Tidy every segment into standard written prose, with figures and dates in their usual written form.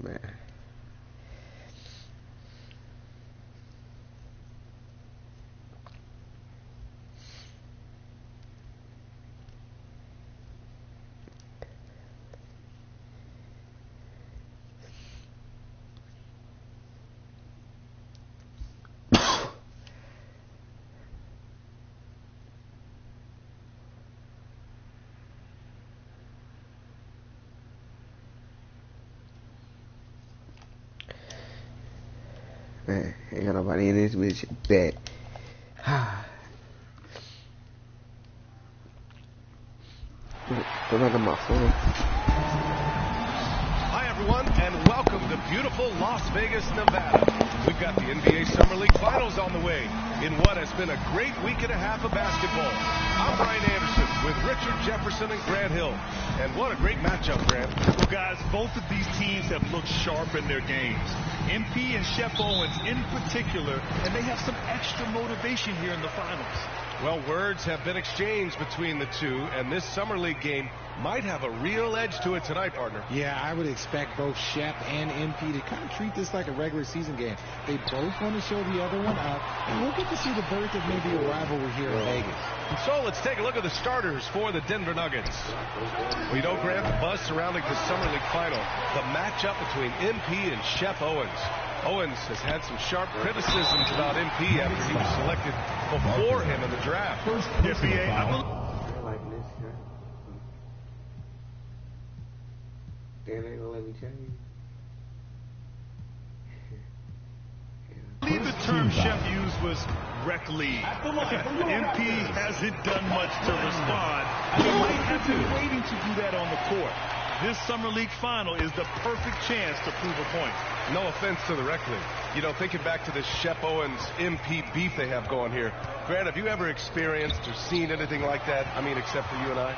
man. Man, ain't got nobody in this bitch. Bet. Go back to my phone. Hi, everyone, and welcome to beautiful Las Vegas, Nevada. We've got the NBA Summer League Finals on the way in what has been a great week and a half of basketball. I'm Brian Anderson with Richard Jefferson and Grant Hill. And what a great matchup, Grant. Well, guys, both of these teams have looked sharp in their games. MP and Shep Owens in particular, and they have some extra motivation here in the finals. Well, words have been exchanged between the two, and this Summer League game might have a real edge to it tonight, partner. Yeah, I would expect both Shep and MP to kind of treat this like a regular season game. They both want to show the other one up, and we'll get to see the birth of maybe a rivalry here in Vegas. So let's take a look at the starters for the Denver Nuggets. We know, Grant, the buzz surrounding the Summer League final, the matchup between MP and Shep Owens. Owens has had some sharp criticisms about MP after he was selected before him in the draft. NBA, They ain't gonna let me change. I believe the term Shep used was rec league. MP hasn't done much to respond. He might have been waiting to do that on the court. This Summer League final is the perfect chance to prove a point. No offense to the rec league. You know, thinking back to this Shep Owens MP beef they have going here. Grant, have you ever experienced or seen anything like that? I mean, except for you and I?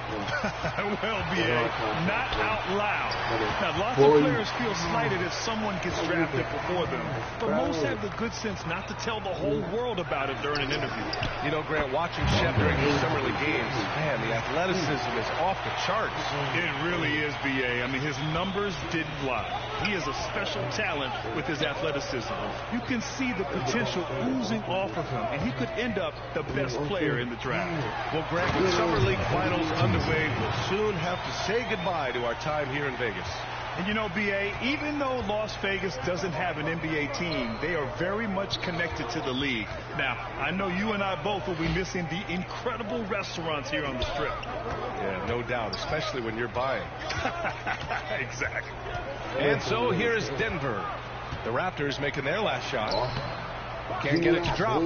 Well, B.A., not out loud. Now, lots of players feel slighted if someone gets drafted before them, but most have the good sense not to tell the whole world about it during an interview. You know, Grant, watching Shep during these Summer League games, man, the athleticism is off the charts. It really is, B.A. I mean, his numbers didn't lie. He is a special talent with his athleticism. You can see the potential oozing off of him, and he could end up the best player in the draft. Well, Grant, with Summer League finals underway, we'll soon have to say goodbye to our time here in Vegas. And you know, B.A., even though Las Vegas doesn't have an NBA team, they are very much connected to the league. Now, I know you and I both will be missing the incredible restaurants here on the Strip. Yeah, no doubt, especially when you're buying. Exactly. And so here is Denver. The Raptors making their last shot. Can't get it to drop.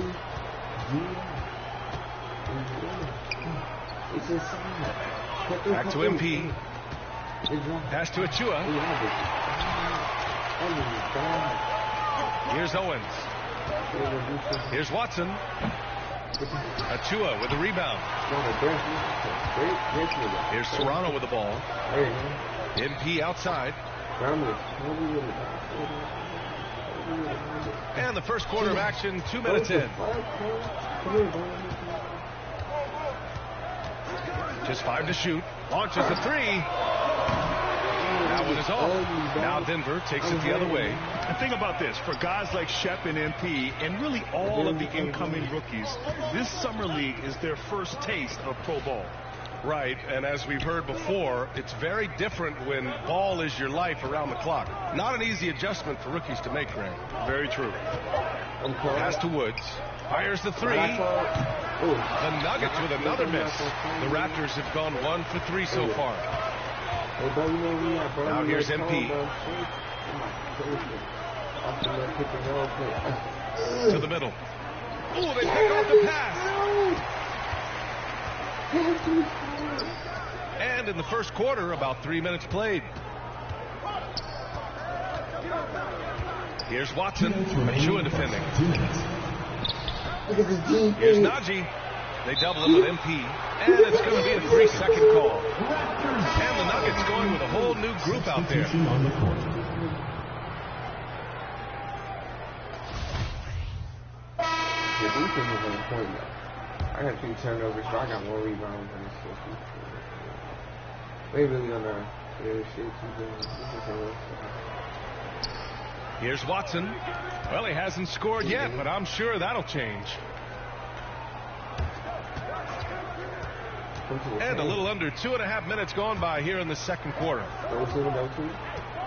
Back to MP. Pass to Achua. Here's Owens. Here's Watson. Achua with the rebound. Here's Serrano with the ball. MP outside. And the first quarter of action, 2 minutes in. Just 5 to shoot. Launches a 3. That one is off. Now Denver takes it the other way. And think about this. For guys like Shep and MP, and really all of the incoming rookies, this Summer League is their first taste of pro ball. Right, and as we've heard before, it's very different when ball is your life around the clock. Not an easy adjustment for rookies to make, Grant. Very true. Pass to Woods. Fires the 3. The Nuggets with another miss. The Raptors have gone 1 for 3 so far. Now here's MP. To the middle. Oh, they pick off the pass. And in the first quarter, about 3 minutes played. Here's Watson. Achua defending. Here's Najee. They double him with MP. And it's going to be a 3-second call. And the Nuggets going with a whole new group out there. I got 3 turnovers, so I got 1 rebound on this shit. They really gonna shit too good. Here's Watson. Well, he hasn't scored yet, but I'm sure that'll change. And a little under 2.5 minutes gone by here in the second quarter.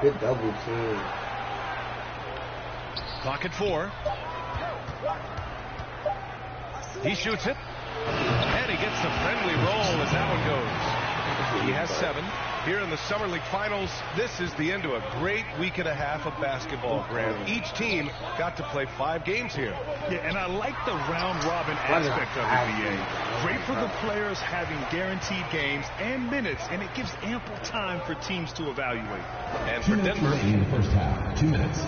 Good double team. Clock at 4. He shoots it. And he gets a friendly roll as that one goes. He has 7. Here in the Summer League Finals, this is the end to a great week and a half of basketball, Graham. Each team got to play 5 games here. Yeah, and I like the round-robin aspect of the NBA. Great for the players having guaranteed games and minutes, and it gives ample time for teams to evaluate. And for Denver, in the first half, 2 minutes.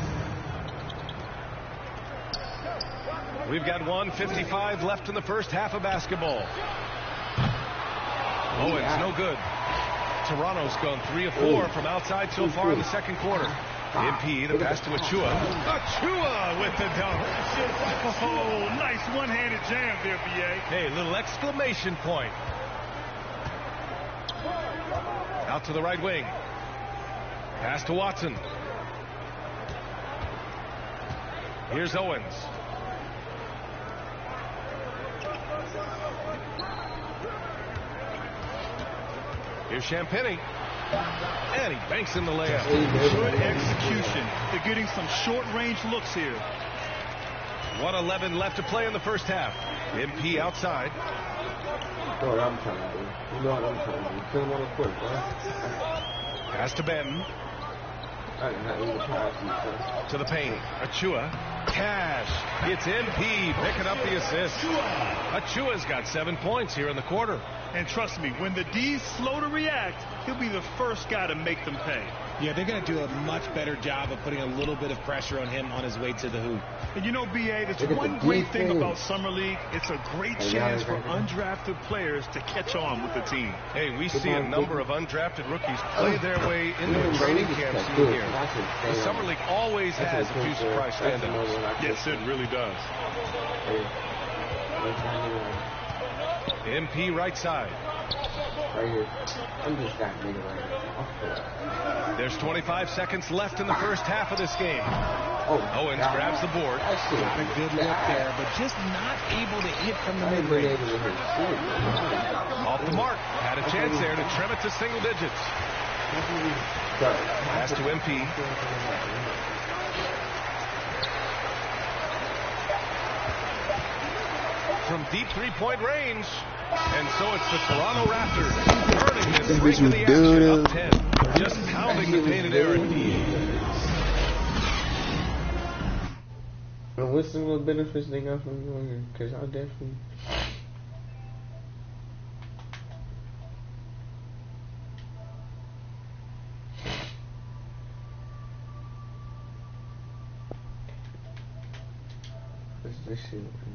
We've got 1:55 left in the first half of basketball. Owens, no good. Toronto's gone 3 of 4 from outside so far in the second quarter. MP, the pass to Achua. Achua with the dunk. Oh, nice one-handed jam there, B.A. Hey, little exclamation point. Out to the right wing. Pass to Watson. Here's Owens. Here's Champagny. And he banks in the layup. Good execution. They're getting some short-range looks here. 1:11 left to play in the first half. MP outside. You know what I'm trying to do. You know what I'm trying to do. Kill him on the court, bro. Pass to Benton. I did not even pass you, To the paint. Achua. Cash. It's MP picking up the assist. Achua's got 7 points here in the quarter. And trust me, when the D's slow to react, he'll be the first guy to make them pay. Yeah, they're going to do a much better job of putting a little bit of pressure on him on his way to the hoop. And you know, B.A., that's one great thing about Summer League. It's a great chance for undrafted players to catch on with the team. Hey, we see a number of undrafted rookies play their way into the training camp scene here. The Summer League always has a few surprise standouts. Yes, it really does. MP right side. Right here. I'm just that nigga right now. There's 25 seconds left in the first half of this game. Oh, Owens grabs the board. Got a good look there, but just not able to hit from the mid-range. Off the mark. Had a chance there to trim it to single digits. Pass to MP. From deep three-point range. And so it's the Toronto Raptors earning this break in the action up 10. Just pounding the painted area. What's some of the benefits they got from going here? Because I'll definitely... What's this shit over here?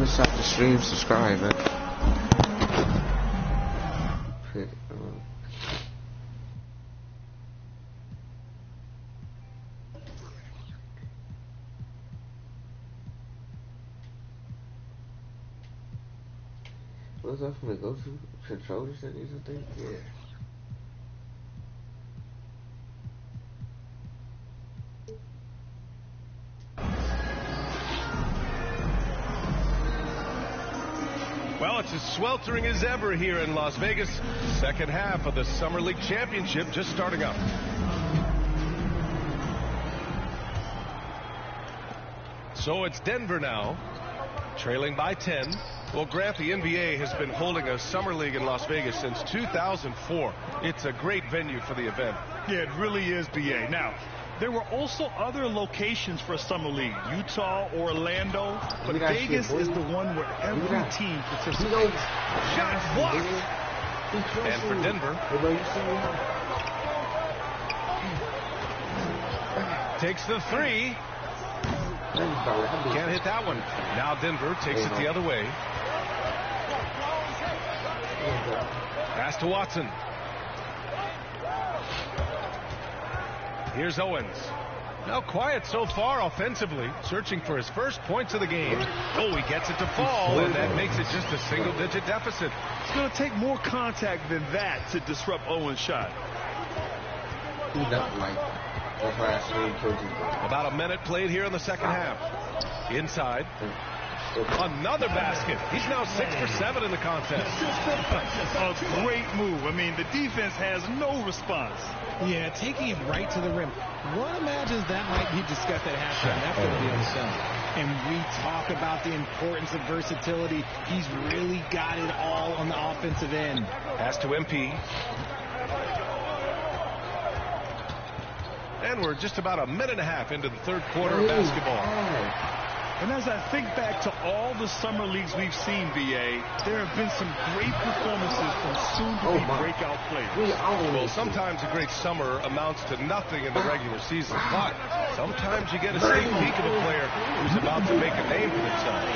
Stop the stream, subscribe, man. What's that from the go to controller settings, I think? Yeah. Well, it's as sweltering as ever here in Las Vegas. Second half of the Summer League Championship just starting up. So it's Denver now, trailing by 10. Well, Grant, the NBA has been holding a Summer League in Las Vegas since 2004. It's a great venue for the event. Yeah, it really is, B.A. Now, There were also other locations for Summer League, Utah, Orlando, but Vegas is the one where every team participates. Shot blocked. And for Denver, takes the three. Can't hit that one. Now Denver takes it the other way. Pass to Watson. Here's Owens. Now quiet so far offensively, searching for his first points of the game. Oh, he gets it to fall, and that makes it just a single-digit deficit. It's going to take more contact than that to disrupt Owens' shot. About a minute played here in the second half. Inside. Another basket. He's now 6 for 7 in the contest. A great move. I mean, the defense has no response. Yeah, taking it right to the rim. One imagines that might be discussed at halftime. That's going to be on film. And we talk about the importance of versatility. He's really got it all on the offensive end. Pass to MP. And we're just about a minute and a half into the third quarter of basketball. And as I think back to all the summer leagues we've seen, VA, there have been some great performances from soon-to-be breakout players. Well, sometimes a great summer amounts to nothing in the regular season, but sometimes you get a sneak peek of a player who's about to make a name for themselves.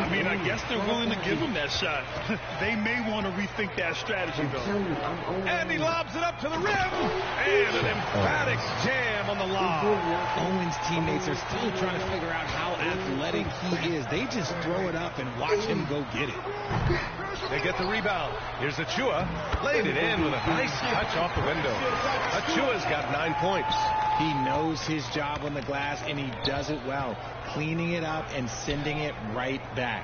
I mean, I guess they're willing to give him that shot. They may want to rethink that strategy, though. And he lobs it up to the rim, and an emphatic jam on the lob. Owens' teammates are still trying to figure out how athletic he is. They just throw it up and watch him go get it. They get the rebound. Here's Achua. Laid it in with a nice touch off the window. Achua's got 9 points. He knows his job on the glass, and he does it well. Cleaning it up and sending it right back.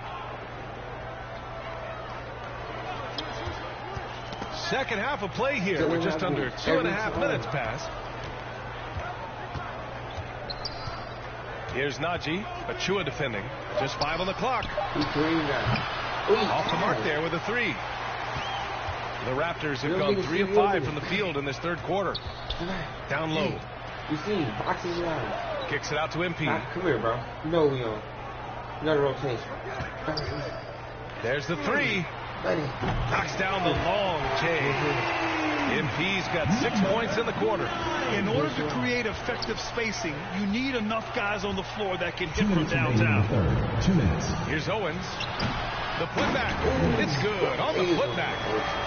Second half of play here. We're just under 2.5 minutes past. Here's Najee. Achua defending. Just 5 on the clock. Off the mark there with a 3. The Raptors have gone 3 of 5 from the field in this third quarter. Down low. You see, boxing around. Kicks it out to MP. Come here, bro. You know we on. Another rotation. There's the 3. Knocks down the long J. MP's got 6 points in the quarter. In order to create effective spacing, you need enough guys on the floor that can hit from downtown. 2 minutes. Here's Owens. The putback. It's good on the putback.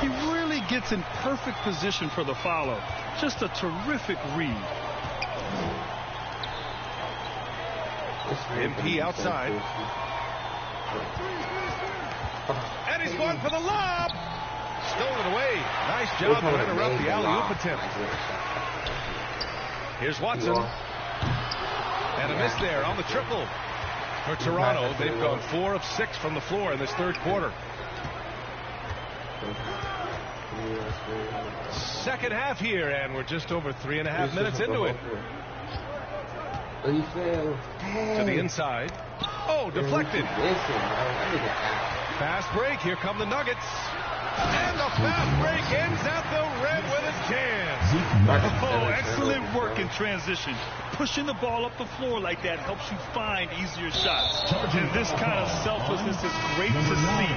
He really gets in perfect position for the follow. Just a terrific read. MP outside. And he's going for the lob. Stolen away. Nice job to interrupt the alley-oop attempt. Here's Watson. And a miss there on the triple. For Toronto, they've gone 4 of 6 from the floor in this third quarter. Second half here, and we're just over 3.5 minutes into it. To the inside. Oh, deflected. Fast break. Here come the Nuggets. And the fast break ends at the rim with a jam. Oh, excellent work in transition. Pushing the ball up the floor like that helps you find easier shots. And this kind of selflessness is great to see.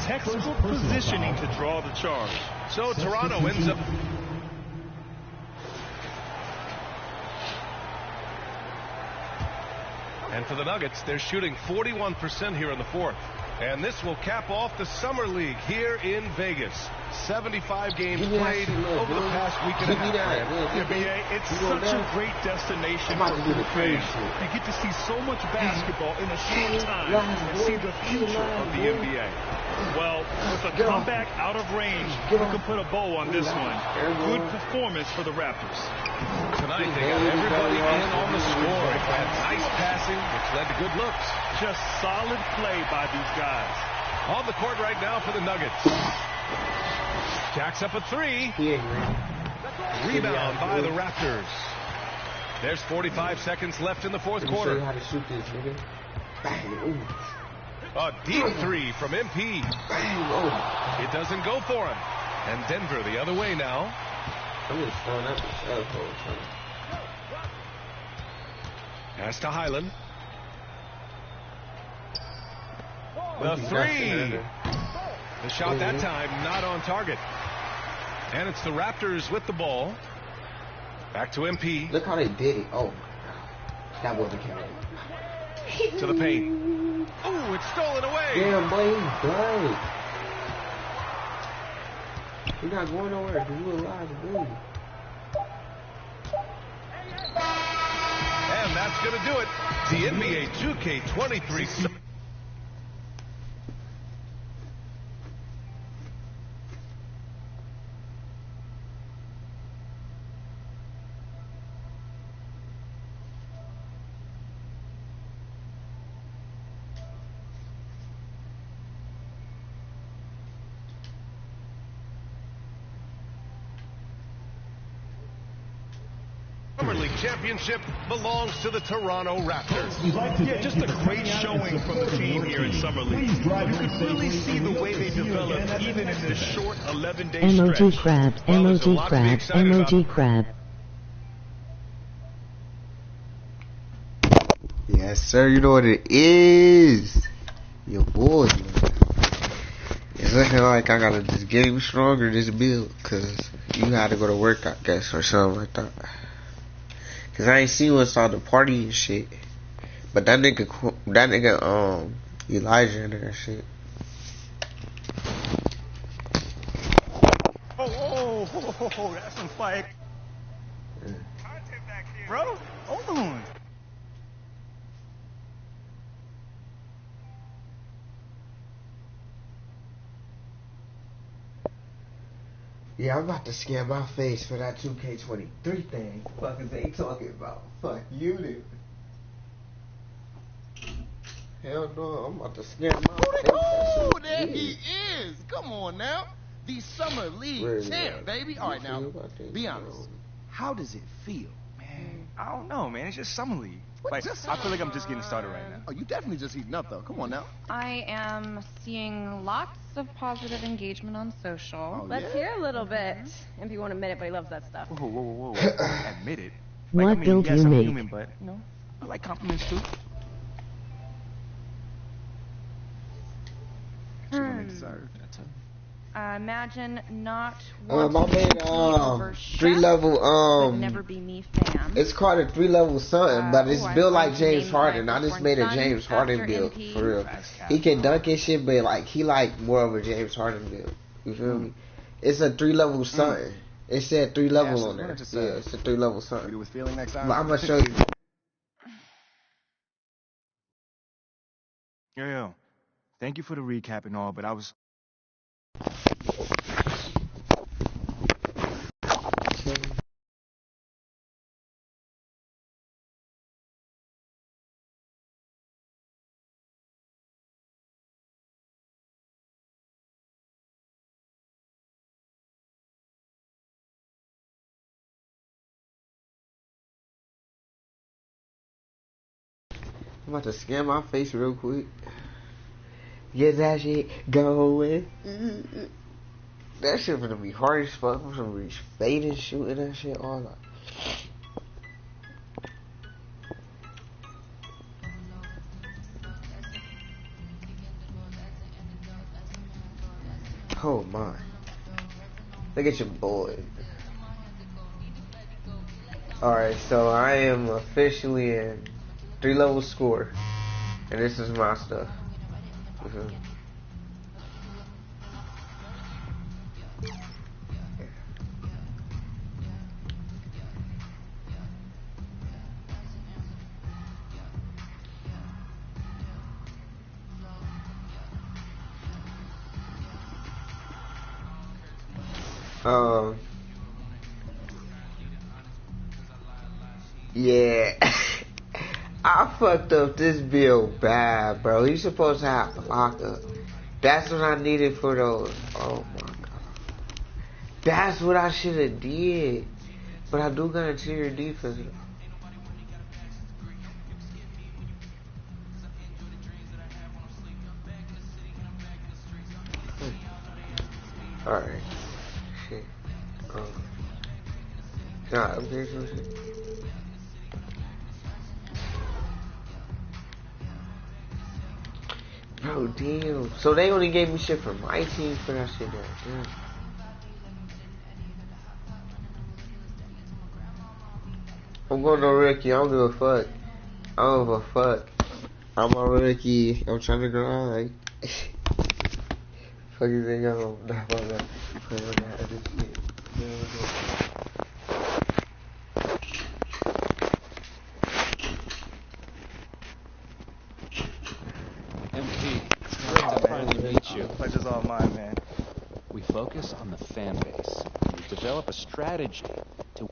Textbook positioning to draw the charge. So Toronto ends up... And for the Nuggets, they're shooting 41% here in the fourth. And this will cap off the Summer League here in Vegas. 75 games played over the past week and a half. It's such a great destination for fans. You get to see so much basketball in a short time and see the future of the NBA. Well, with a comeback out of range, you can put a bow on this one. Good performance for the Raptors. Tonight, they got everybody in on the score. Had nice passing, which led to good looks. Just solid play by these guys. On the court right now for the Nuggets. Jacks up a 3. Rebound by the Raptors. There's 45 seconds left in the fourth quarter. A deep 3 from MP. It doesn't go for him. And Denver the other way now. Pass to Highland. The three. The shot that time not on target. And it's the Raptors with the ball. Back to MP. Look how they did it. Oh, that wasn't counted. To the paint. Oh, it's stolen away. Damn, boy, he's blind. He's not going nowhere. You alive, dude. And that's going to do it. The NBA 2K23. Summer League championship belongs to the Toronto Raptors. Yeah, just a great showing from the team here in Summer League. You can really see the way they developed even in this short 11-day Emoji stretch. crab, emoji crab, emoji crab. Yes, sir. You know what it is. Your boy, man. It's looking like I gotta just get him stronger this build, cause you had to go to work, I guess, or something like that. Cause I ain't seen what's on the party and shit. But that nigga, Elijah and that shit. Oh, that's some fire. Bro, hold on. Yeah, I'm about to scan my face for that 2K23 thing. Fuck is they talking about? Fuck you, dude. Hell no, I'm about to scan my face. Oh, there he is. Come on now. The Summer League champ, baby. All right, now, be honest. How does it feel? Man, I don't know, man. It's just Summer League. What, Like, just I feel like I'm just getting started right now. Oh, you definitely just heating up, though. Come on now. I am seeing lots of positive engagement on social. Oh, Let's hear a little bit. If you won't admit it, but he loves that stuff. Whoa. Admit it. What Like, I mean, build yes, you I'm make? human, but, you know, I like compliments too. Imagine not I wanting made to over 3 level but never be me fan. it's called a 3 level something, but it's I'm built going like to James name Harden. my I just firstborn made a son James Harden after build MP. for real. He can dunk and shit, but like he like more of a James Harden build. You feel me? It's a 3 level something. It said 3 level on there. Yeah, it's a 3 level something. with feeling next time. But I'm gonna show you. Yo. Thank you for the recap and all, but I was... I'm about to scan my face real quick. Get that shit going. That shit gonna be hard as fuck. I'm gonna be fading, shooting that shit all up. Oh my. Look at your boy. Alright, so I am officially in 3 level score. And this is my stuff. Yeah. I fucked up this build bad, bro. He's supposed to have lockup. That's what I needed for those. Oh my god. That's what I should have did. But I do got interior defense. Alright. Shit. Nah, upgrade some shit. Bro, damn. So they only gave me shit for my team for that shit, though. Damn. I'm going to rookie. I don't give a fuck. I don't give a fuck. I'm a rookie. I'm trying to grind. Fuck you think I'm not about that. Playing with that other shit. MP, it's great to finally meet you. Pleasure's all mine, man. We focus on the fan base. We develop a strategy to...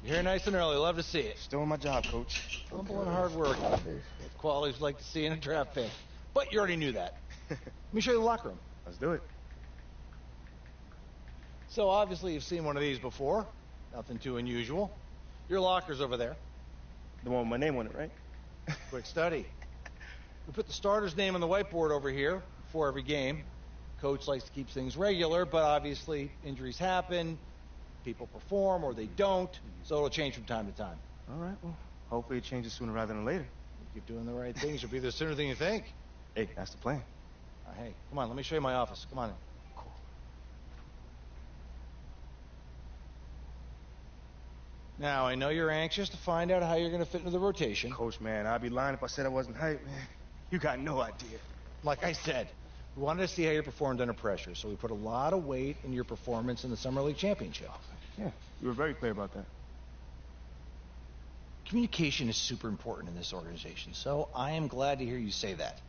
You're here nice and early. Love to see it. Still on my job, Coach. Humble and hard work. Qualities like to see in a draft pick. But you already knew that. Let me show you the locker room. Let's do it. So obviously you've seen one of these before. Nothing too unusual. Your locker's over there. The one with my name on it, right? Quick study. We put the starter's name on the whiteboard over here before every game. Coach likes to keep things regular, but obviously injuries happen. People perform or they don't, so it'll change from time to time. All right, well, hopefully it changes sooner rather than later. You keep doing the right things, you'll be there sooner than you think. Hey, that's the plan. Hey, come on, let me show you my office. Come on in. Cool. Now, I know you're anxious to find out how you're going to fit into the rotation. Coach, man, I'd be lying if I said I wasn't hyped, man. You got no idea. Like I said, we wanted to see how you performed under pressure, so we put a lot of weight in your performance in the Summer League Championship. Yeah, you were very clear about that. Communication is super important in this organization, so I am glad to hear you say that.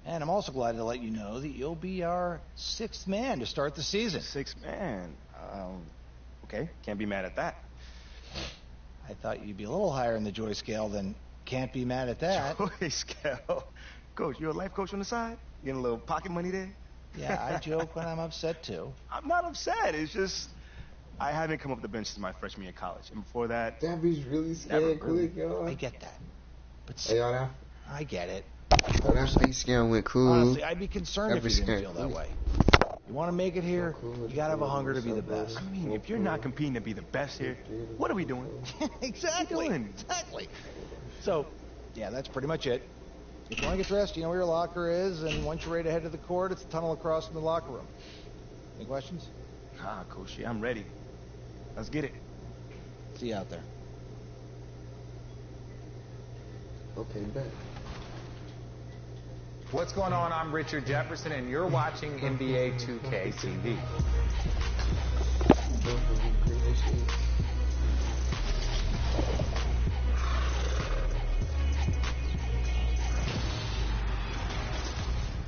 And I'm also glad to let you know that you'll be our 6th man to start the season. 6th man? Okay, can't be mad at that. I thought you'd be a little higher in the joy scale than can't be mad at that. Joy scale? Coach, you're a life coach on the side? Getting a little pocket money there? Yeah, I joke when I'm upset, too. I'm not upset. It's just I haven't come up the bench since my freshman year of college. And before that... That bitch really scared quick, yo. I get that. But hey, y'all, that... I get it. Oh, that face scan went cool. Honestly, I'd be concerned if you didn't feel that way. You want to make it here, you got to have a hunger to be the best. I mean, if you're not competing to be the best here, what are we doing? Exactly. Exactly. So, yeah, that's pretty much it. If you want to get dressed, you know where your locker is, and once you're ready to head to the court, it's a tunnel across from the locker room. Any questions? Nah, Coach, yeah, I'm ready. Let's get it. See you out there. Okay, bet. What's going on? I'm Richard Jefferson, and you're watching NBA 2K TV.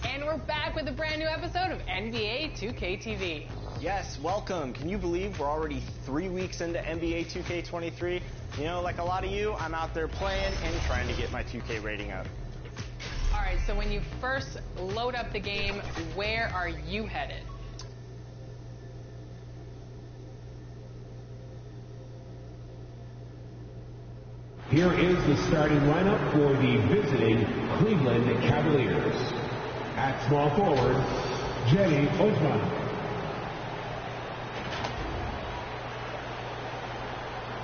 And we're back with a brand new episode of NBA 2K TV. Yes, welcome. Can you believe we're already 3 weeks into NBA 2K23? You know, like a lot of you, I'm out there playing and trying to get my 2K rating up. All right, so when you first load up the game, where are you headed? Here is the starting lineup for the visiting Cleveland Cavaliers. At small forward, Jenny Osman.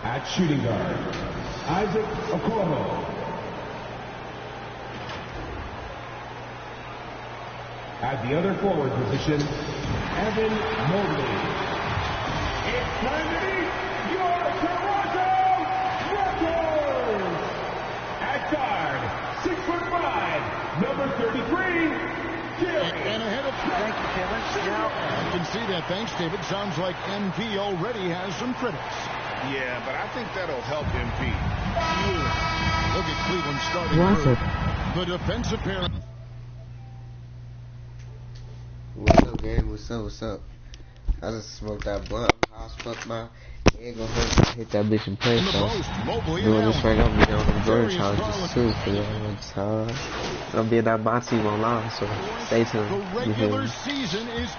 At shooting guard, Isaac Okoro. At the other forward position, Evan Mobley. It's time to meet your Toronto Raptors! At guard, 6'5", number 33, Jerry. And ahead of... Thank you, Kevin. Now, you can see that. Thanks, David. Sounds like MP already has some critics. Yeah, but I think that'll help MP. Look at Cleveland starting the defensive pair. What's up, gang? What's up? What's up? I just smoked that blunt. I fucked my... Ain't gonna hit that bitch in place, so... Doing this right now, I'm going to the Jordan challenges, too, for y'all. I'm being that my team online, so stay tuned. You hear me?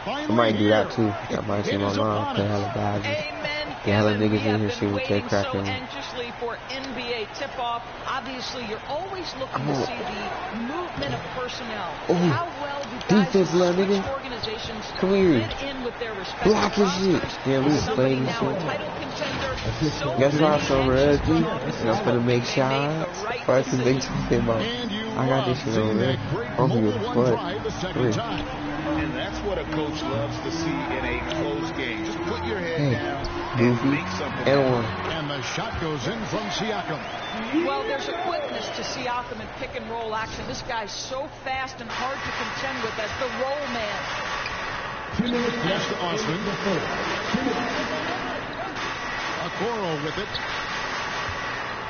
I might do that, too. Got my team online, play hella badges. Get hella niggas in here, see what they cracking. for NBA tip-off. Obviously, you're always looking to see the movement of personnel. How well do guys in switch organizations fit in with their respective rosters? Yeah, we playing this shit. Guess what, so red, dude? I'm gonna make shots. First thing they talking about. I got this shit over there. I'm gonna get And that's what a coach loves to see in a close game. Just put your head down and make something happen. And the shot goes in from Siakam. Well, there's a quickness to Siakam in pick and roll action. This guy's so fast and hard to contend with as the roll man. 2 minutes pass to Osman. Okoro with it.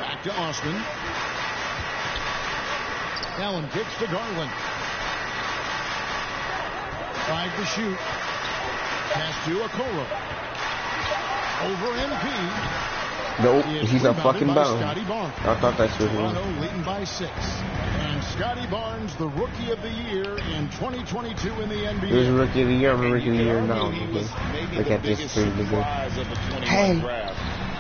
Back to Osman. Allen kicks to Garland. 5 to shoot. Pass to Okoro. Over MP. Nope, he's a fucking bounce. I thought that's what he was. Toronto leading by 6. And Scotty Barnes, the Rookie of the Year in 2022 in the NBA. He was Rookie of the Year. I'm a Rookie of the Year now. Look at this pretty good. Hey,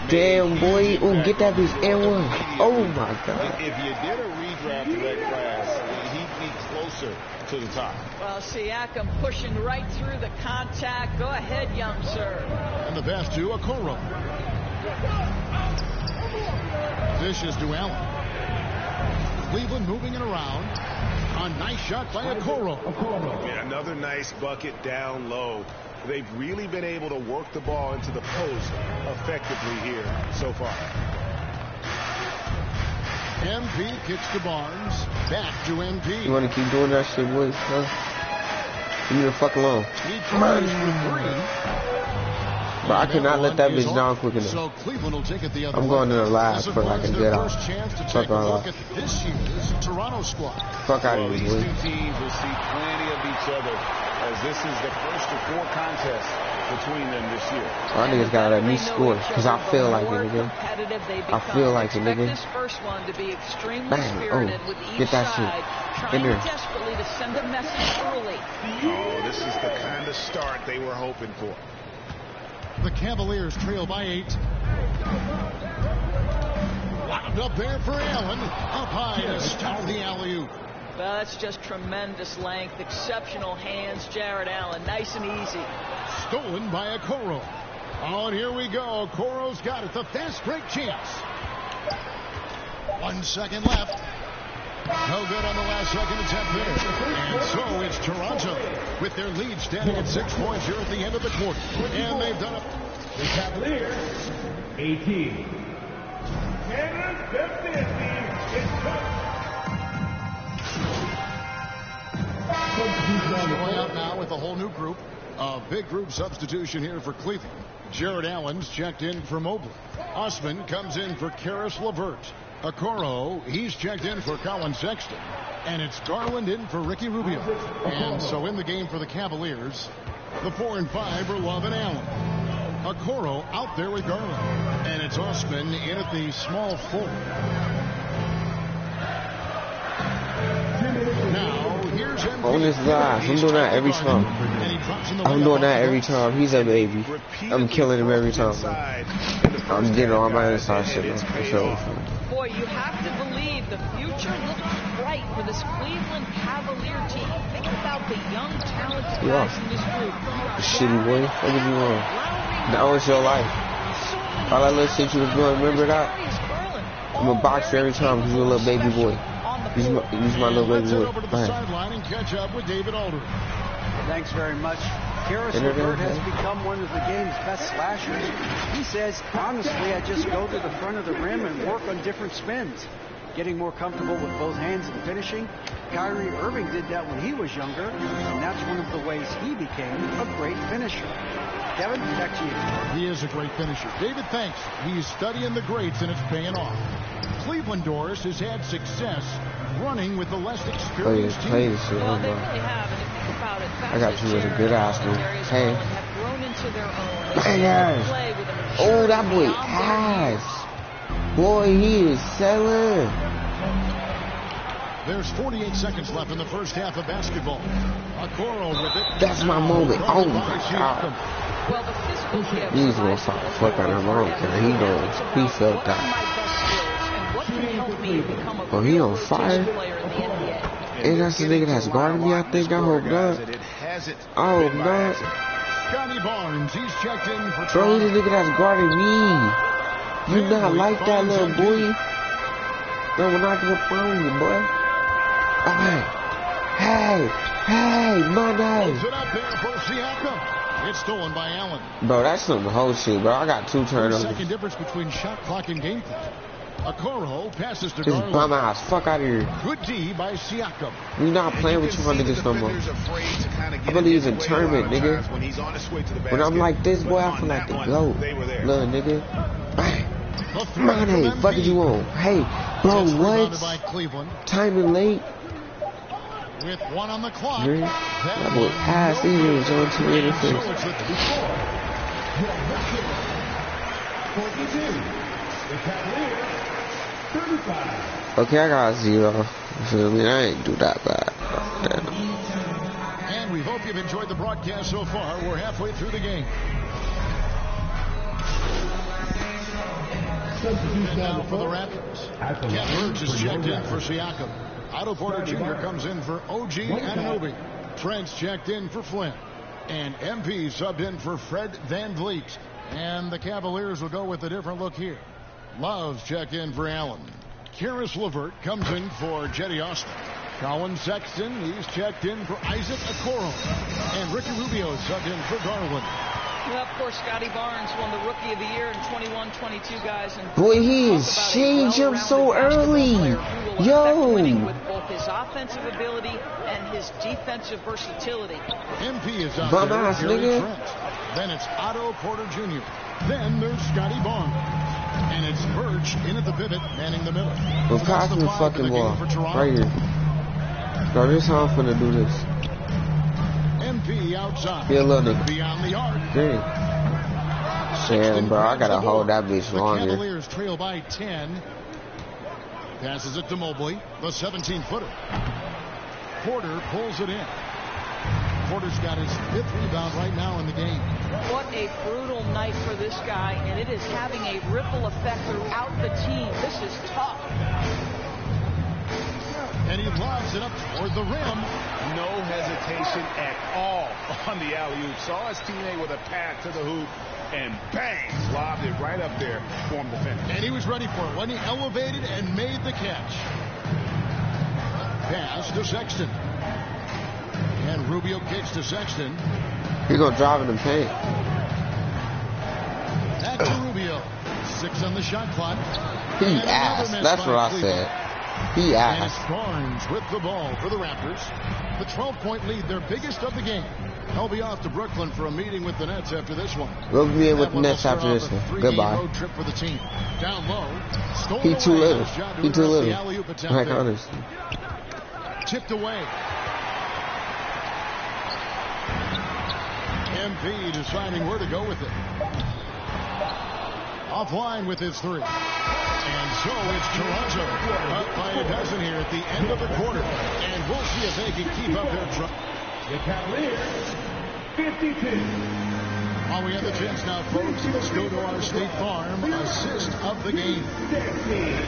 damn boy! Oh, get that bitch N1. Oh my God! If you did a redraft of that class, he'd be closer to the top. Well, Siakam pushing right through the contact. Go ahead, young sir. And the pass to Okoro. Dishes to Allen. Cleveland moving it around. A nice shot by Okoro. Yeah, another nice bucket down low. They've really been able to work the ball into the post effectively here so far. MP kicks to Barnes. Back to MP. You want to keep doing that shit, boys? Huh? Leave me the fuck alone. He tries for 3. But I cannot let that bitch down quick enough. So Cleveland will take it the other I'm going to the last for like a good out. Fuck all off. This year's Toronto squad. Fuck out of here, boy. These two teams will see plenty of each other as this is the first of 4 contests between them this year. Our niggas gotta let me score because I feel like it, nigga. I feel like it, nigga. Bang! Oh, get that shit in there. Desperately to send a message early. Oh, this is the kind of start they were hoping for. The Cavaliers trail by 8. Wound up there for Allen. Up high to stop the alley-oop. Well, that's just tremendous length, exceptional hands, Jared Allen. Nice and easy. Stolen by Okoro. Oh, and here we go. Okoro's got it. The fast break chance. 1 second left. No good on the last second attempt there. And so it's Toronto with their lead standing at 6 points here at the end of the quarter. And they've done it. The Cavaliers, 18. Canada's best Going out now with a whole new group. A big group substitution here for Cleveland. Jared Allen's checked in for Mobley. Osman comes in for Karis LeVert. Okoro, he's checked in for Colin Sexton. And it's Garland in for Ricky Rubio. And so in the game for the Cavaliers, the 4 and 5 are Love and Allen. Okoro out there with Garland. And it's Osman in at the small forward. Now, here's MP. On this glass. I'm doing that every time. I'm doing that every time. He's a baby. I'm killing him every time. I'm getting all my inside shit for sure. Boy, you have to believe the future looks bright for this Cleveland Cavalier team. Think about the young, talented guys in this group. Shitty boy. What did you want? That was your life. All that little shit you was doing, remember that? I'm a boxer every time because you're a little baby boy. Use my little baby boy. And catch up with David Aldridge. Thanks very much. Karis LeVert has become one of the game's best slashers. He says, honestly, I just go to the front of the rim and work on different spins, getting more comfortable with both hands and finishing. Kyrie Irving did that when he was younger, and that's one of the ways he became a great finisher. Kevin, back to you. He is a great finisher. David, thanks. He's studying the greats, and it's paying off. Cleveland Doris has had success running with the less experienced team. Well, they really have, and if you think about it, I got you with a good ass, dude. Hey. have grown into their own. Bangers. Oh, that boy ass. Boy, he is selling. There's 48 seconds left in the first half of basketball. Okoro with it. That's my moment. Oh, my God. Well, the physical He's going to stop the fuck out of him. I don't care. He felt that. helped me become a Oh, he on fire? player in the NBA. And that's the nigga that's guarding me, I think. I hope not. I hope not. Scotty Barnes, he's checked in for Bro, he's the nigga that's guarding me. You not like that, little boy? Yo, we're not gonna find you, boy. Hey, my name. It up there for Siakam. It's stolen by Allen. Bro, that's some whole shit, bro. I got 2 turnovers. Second difference between shot clock and game clock. Okoro passes to This Garland. bum ass, fuck out of here. Good D by Siakam. We not playing with you niggas no more. I believe in tournament, nigga. When I'm like this, boy, I feel like the GOAT. Little nigga. Money, fuck you on. Hey, bro, what? Timing late. With 1 on the clock. That boy ass, he was on 2 interference. Okay, I got 0. You feel me? I ain't do that bad. And we hope you've enjoyed the broadcast so far. We're halfway through the game. Now for the Raptors. Ken Burns is checked in for Siakam. Otto Porter Jr. comes in for OG Anunoby. Trent's checked in for Flynn. And MP subbed in for Fred VanVleet. And the Cavaliers will go with a different look here. Love's checked in for Allen. Karis LeVert comes in for Jetty Austin. Colin Sexton, he's checked in for Isaac Okoro. And Ricky Rubio subbed in for Garland. Well, of course, Scotty Barnes won the Rookie of the Year in 21-22, guys. And boy, he is changed him so early. Yo. With both his offensive ability and his defensive versatility. MP is out bum there. Ass, nigga. Then it's Otto Porter Jr. Then there's Scotty Barnes. And it's Birch in at the pivot, manning the middle. Well, pass me the fucking ball. Right here. Bro, this how I'm finna do this. MP outside. Be a little nigga. Beyond the arc. Damn. Damn, bro, I gotta hold that bitch longer. The Cavaliers trail by 10. Passes it to Mobley, the 17-footer. Porter pulls it in. Porter's got his 5th rebound right now in the game. What a brutal night for this guy, and it is having a ripple effect throughout the team. This is tough. And he lobs it up toward the rim. No hesitation at all on the alley-oop. Saw his teammate with a pass to the hoop, and bang, lobbed it right up there for him to finish. And he was ready for it when he elevated and made the catch. Pass to Sexton. And Rubio kicks to Sexton. He gonna drive in the paint. Back to Rubio. 6 on the shot clock. He ass. That's what I said. He ass. And it's Barnes with the ball for the Raptors. The 12-point lead, their biggest of the game. They'll be off to Brooklyn for a meeting with the Nets after this one. We'll be in with the Nets after this one. Goodbye. Road trip for the team. Down low. He too little. He too little. Like honestly. Tipped away. MP deciding where to go with it. Offline with his 3. And so it's Toronto up by a dozen here at the end of the quarter. And we'll see if they can keep up their trust. The Cavaliers, 52. While we have the chance now, folks, let's go to our State Farm assist of the game.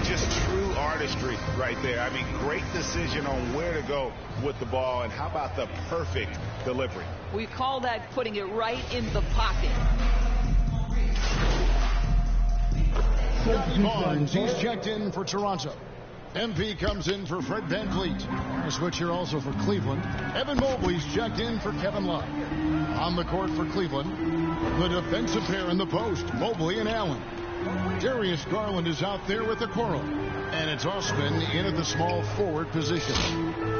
Just true artistry right there. I mean, great decision on where to go with the ball. And how about the perfect delivery? We call that putting it right in the pocket. Barnes, he's checked in for Toronto. MP comes in for Fred VanVleet. A switch here also for Cleveland. Evan Mobley's checked in for Kevin Love. On the court for Cleveland, the defensive pair in the post, Mobley and Allen. Darius Garland is out there with the Okoro. And it's Osman in at the small forward position.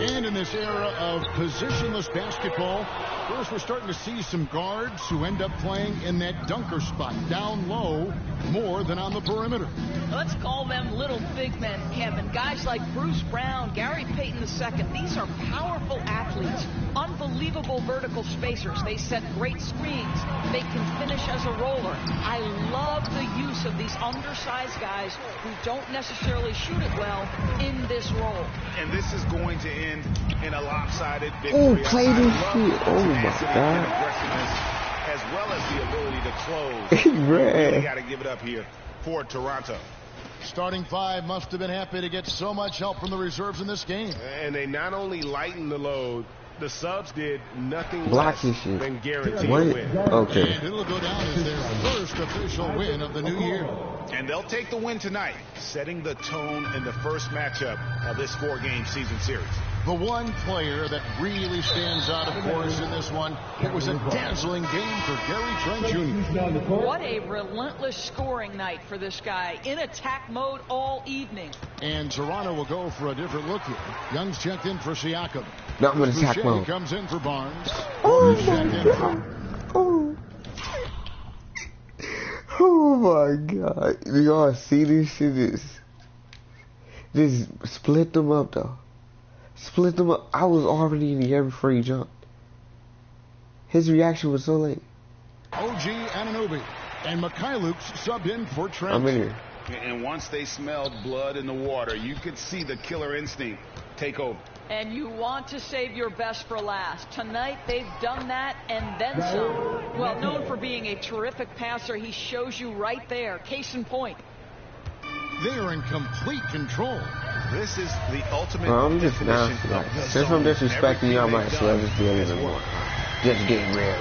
And in this era of positionless basketball, first we're starting to see some guards who end up playing in that dunker spot, down low, more than on the perimeter. Let's call them little big men, Kevin. Guys like Bruce Brown, Gary Payton II. These are powerful athletes, unbelievable vertical spacers. They set great screens. They can finish as a roller. I love the use of these undersized guys who don't necessarily shoot it well in this role. And this is going to end in a lopsided victory. Oh, play this shit. Oh, my God. As well as the ability to close. Really got to give it up here for Toronto. Starting five must have been happy to get so much help from the reserves in this game. And they not only lightened the load, the subs did nothing Block less shit. than guarantee What? a win. Okay. And it'll go down as their first official win of the new year. And they'll take the win tonight, setting the tone in the first matchup of this 4-game season series. The one player that really stands out, of course, in this one, it was a dazzling game for Gary Trent Jr. What a relentless scoring night for this guy, in attack mode all evening. And Toronto will go for a different look here. Young's checked in for Siakam. Not with attack Boucher mode. comes in for Barnes. Oh checked in for... Oh my god. Do y'all see this shit? Just split them up though. Split them up. I was already in the air before he jumped. His reaction was so late. OG Anunoby and Mikhailuk's subbed in for Trent. I'm in here. And once they smelled blood in the water, you could see the killer instinct take over. And you want to save your best for last. Tonight, they've done that and then some. Well, known for being a terrific passer, he shows you right there. Case in point. They are in complete control. This is the ultimate I'm just definition now. of the Since I'm zone. disrespecting y'all, might as well just be a little more. Just getting real.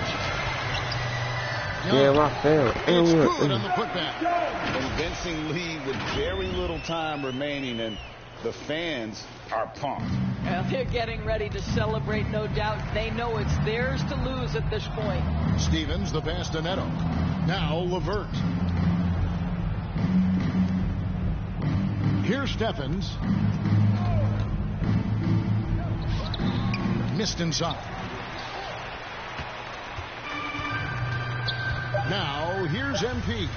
Yeah, my fail. It's good on the putback. Convincing lead with very little time remaining, and the fans are pumped. Well, they're getting ready to celebrate, no doubt. They know it's theirs to lose at this point. Stevens, the pass to Neto. Now Levert. Here's Stephens. Missed inside. Now here's MP.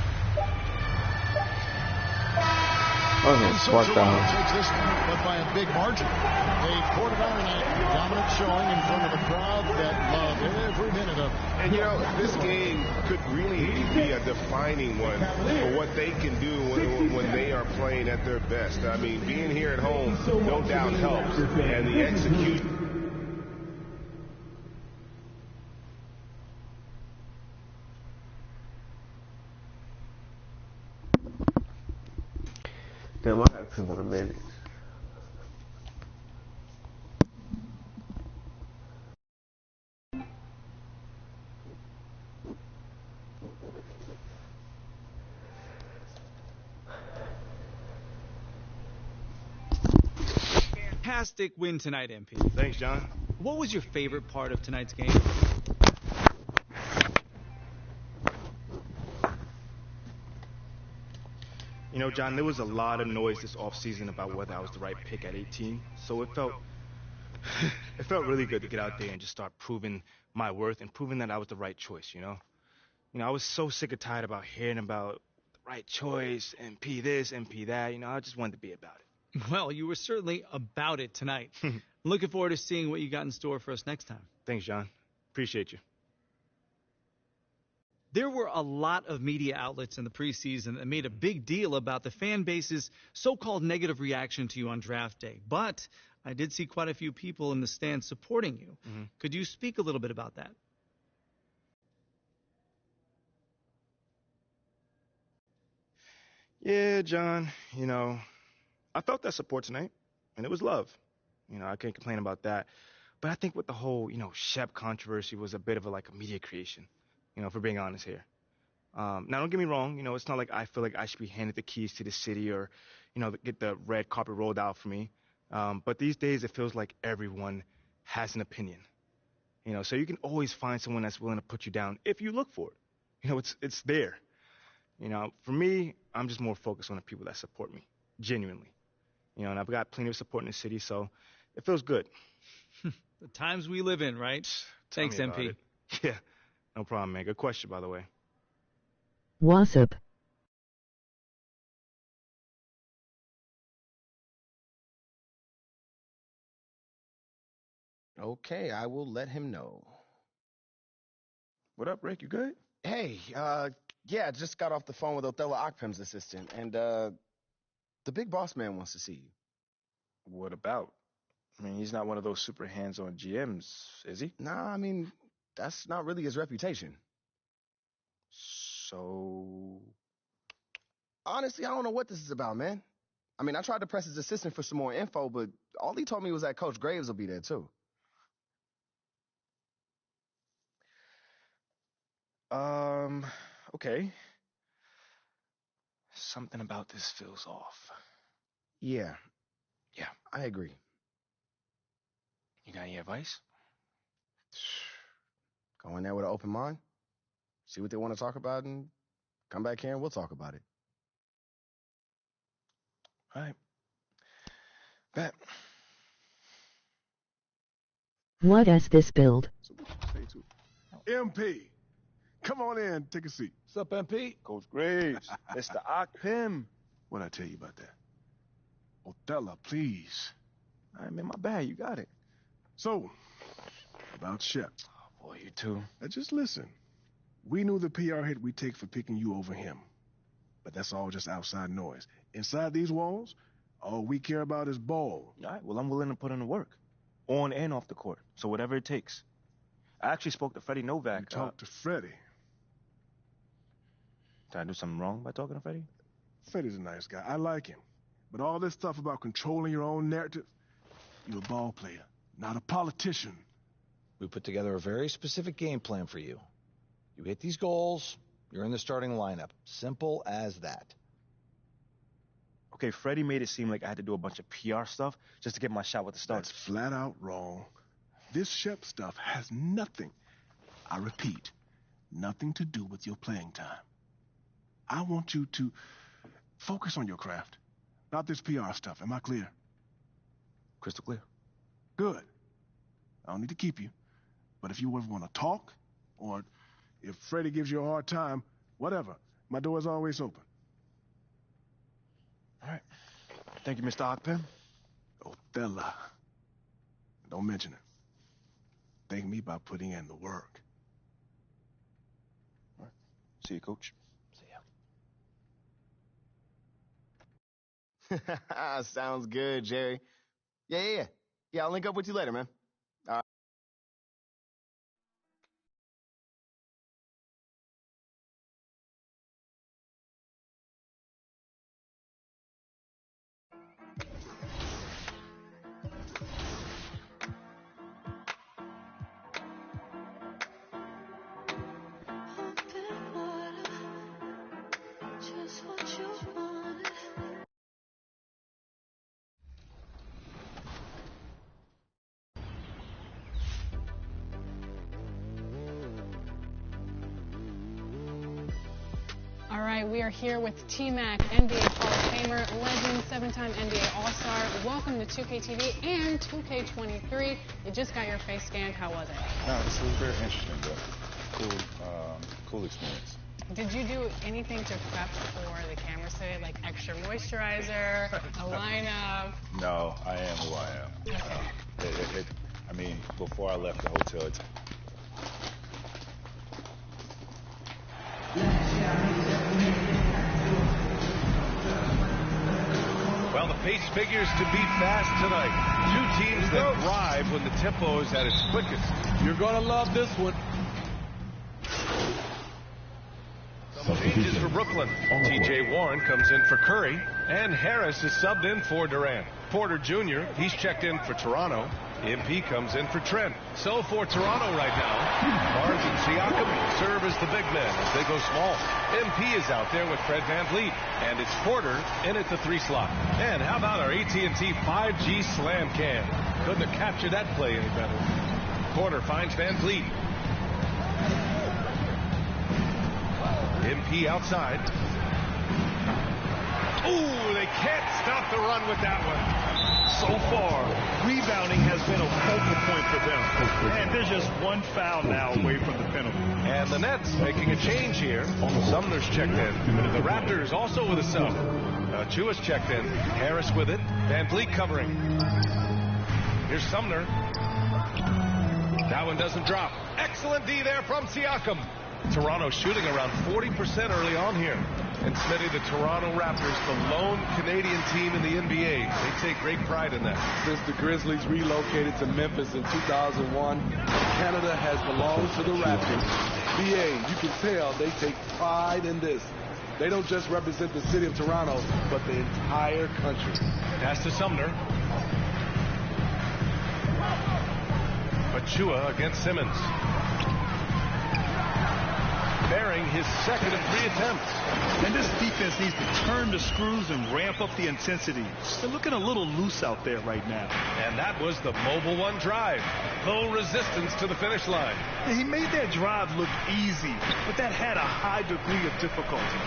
Okay, So squat Toronto down. takes this one, but by a big margin. A quarter-hour night dominant showing in front of a crowd that loved every minute of it. And you know, this game could really be a defining one for what they can do when they are playing at their best. I mean, being here at home, no doubt helps. And the execution. Damn, I got 2 more minutes. Fantastic win tonight, MP. Thanks, John. What was your favorite part of tonight's game? You know, John, there was a lot of noise this offseason about whether I was the right pick at 18, so it felt really good to get out there and just start proving my worth and proving that I was the right choice, you know? You know, I was so sick and tired about hearing about the right choice, MP this, MP that, you know, I just wanted to be about it. Well, you were certainly about it tonight. Looking forward to seeing what you got in store for us next time. Thanks, John. Appreciate you. There were a lot of media outlets in the preseason that made a big deal about the fan base's so-called negative reaction to you on draft day. But I did see quite a few people in the stands supporting you. Could you speak a little bit about that? Yeah, John, you know, I felt that support tonight, and it was love. You know, I can't complain about that. But I think with the whole, you know, Shep controversy was a bit of a media creation, you know, if we're being honest here. Now, don't get me wrong, you know, it's not like I feel like I should be handed the keys to the city or, you know, get the red carpet rolled out for me. But these days, it feels like everyone has an opinion. You know, so you can always find someone that's willing to put you down if you look for it. You know, it's there. You know, for me, I'm just more focused on the people that support me, genuinely. You know, and I've got plenty of support in the city, so it feels good. The times we live in, right? Thanks, Tell me about MP. it. Yeah, no problem, man. Good question, by the way. What's up? Okay, I will let him know. What up, Rick? You good? Hey, yeah, just got off the phone with Othello Akpem's assistant, and the big boss man wants to see you. What about? I mean, he's not one of those super hands-on GMs, is he? Nah, I mean, that's not really his reputation. So, Honestly, I don't know what this is about, man. I mean, I tried to press his assistant for some more info, but all he told me was that Coach Graves will be there, too. Okay. Something about this feels off. Yeah, I agree. You got any advice? Go in there with an open mind, see what they want to talk about, and come back here and we'll talk about it. All right. Bet. What is this build? MP, come on in, take a seat. What's up, MP? Coach Graves. It's the Ocpim. What'd I tell you about that? Othello, please. All right, man, my bad. You got it. So, about Shep. Oh, boy, you too. Now just listen. We knew the PR hit we'd take for picking you over him. But that's all just outside noise. Inside these walls, all we care about is ball. All right, well, I'm willing to put in the work. On and off the court. So whatever it takes. I actually spoke to Freddie Novak. You talked to Freddie? Did I do something wrong by talking to Freddie? Freddie's a nice guy. I like him. But all this stuff about controlling your own narrative, you're a ball player, not a politician. We put together a very specific game plan for you. You hit these goals, you're in the starting lineup. Simple as that. Okay, Freddie made it seem like I had to do a bunch of PR stuff just to get my shot with the Stars. That's flat out wrong. This Shep stuff has nothing, I repeat, nothing to do with your playing time. I want you to focus on your craft, not this PR stuff. Am I clear? Crystal clear. Good. I don't need to keep you. But if you ever want to talk, or if Freddie gives you a hard time, whatever, my door is always open. All right. Thank you, Mr. Ocpim. Othello. Don't mention it. Thank me by putting in the work. All right. See you, Coach. See ya. Sounds good, Jerry. Yeah, I'll link up with you later, man. All right. All right, we are here with T-Mac, NBA Hall of Famer, legend, 7-time NBA All-Star. Welcome to 2K TV and 2K23. You just got your face scanned. How was it? No, this was very interesting, bro. Cool experience. Did you do anything to prep for the camera today, like extra moisturizer, a lineup? No, I am who I am. Okay. I mean, before I left the hotel, Well, the pace figures to be fast tonight. Two teams that thrive when the tempo is at its quickest. You're going to love this one. Some changes for Brooklyn. T.J. Warren comes in for Curry, and Harris is subbed in for Durant. Porter Jr., he's checked in for Toronto. MP comes in for Trent. So for Toronto right now, Barnes and Siakam serve as the big men as they go small. MP is out there with Fred VanVleet, and it's Porter in at the 3 slot. And how about our AT&T 5G slam cam? Couldn't have captured that play any better. Porter finds VanVleet. MP outside. Ooh, they can't stop the run with that one. So far, rebounding has been a focal point for them. And there's just one foul now away from the penalty. And the Nets making a change here. Sumner's checked in. The Raptors also with a sub. Chua's checked in. Harris with it. VanVleet covering. Here's Sumner. That one doesn't drop. Excellent D there from Siakam. Toronto shooting around 40% early on here. And Smitty, the Toronto Raptors, the lone Canadian team in the NBA. They take great pride in that. Since the Grizzlies relocated to Memphis in 2001, Canada has belonged to the Raptors. BA, you can tell they take pride in this. They don't just represent the city of Toronto, but the entire country. Pass to Sumner. Achua against Simmons. Bearing his second of 3 attempts. And this defense needs to turn the screws and ramp up the intensity. They're looking a little loose out there right now. And that was the Mobile One drive. Low resistance to the finish line. And he made that drive look easy, but that had a high degree of difficulty.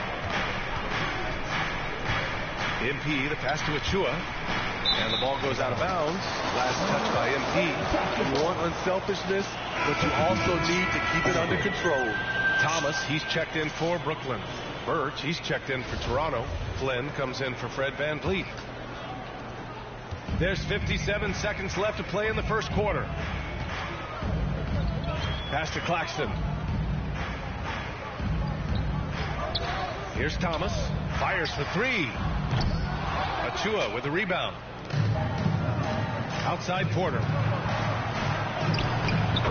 MP, the pass to Achua. And the ball goes out of bounds. Last touch by MP. You want unselfishness, but you also need to keep it under control. Thomas, he's checked in for Brooklyn. Birch, he's checked in for Toronto. Flynn comes in for Fred VanVleet. There's 57 seconds left to play in the first quarter. Pass to Claxton. Here's Thomas. Fires for 3. Achua with the rebound. Outside Porter.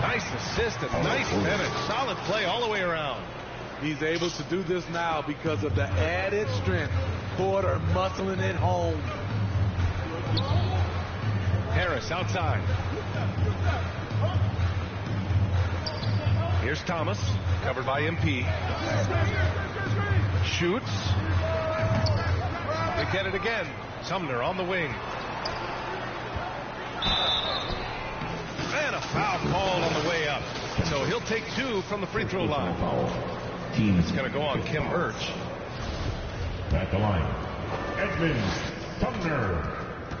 Nice assist and nice finish. Solid play all the way around. He's able to do this now because of the added strength. Porter muscling it home. Harris outside. Here's Thomas, covered by MP. Shoots. They get it again. Sumner on the wing. And a foul called on the way up. So he'll take 2 from the free throw line. It's going to go on Kim Birch. At the line, Edmund Sumner.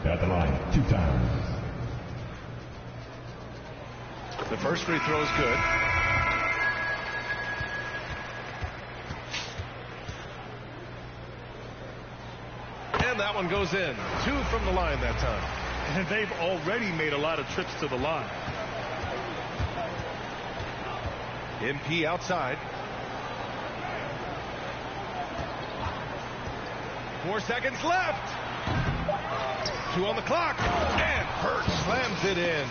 At the line, 2 times. The first free throw is good. And that one goes in. 2 from the line that time. And they've already made a lot of trips to the line. MP outside. 4 seconds left. 2 on the clock. And Birch slams it in.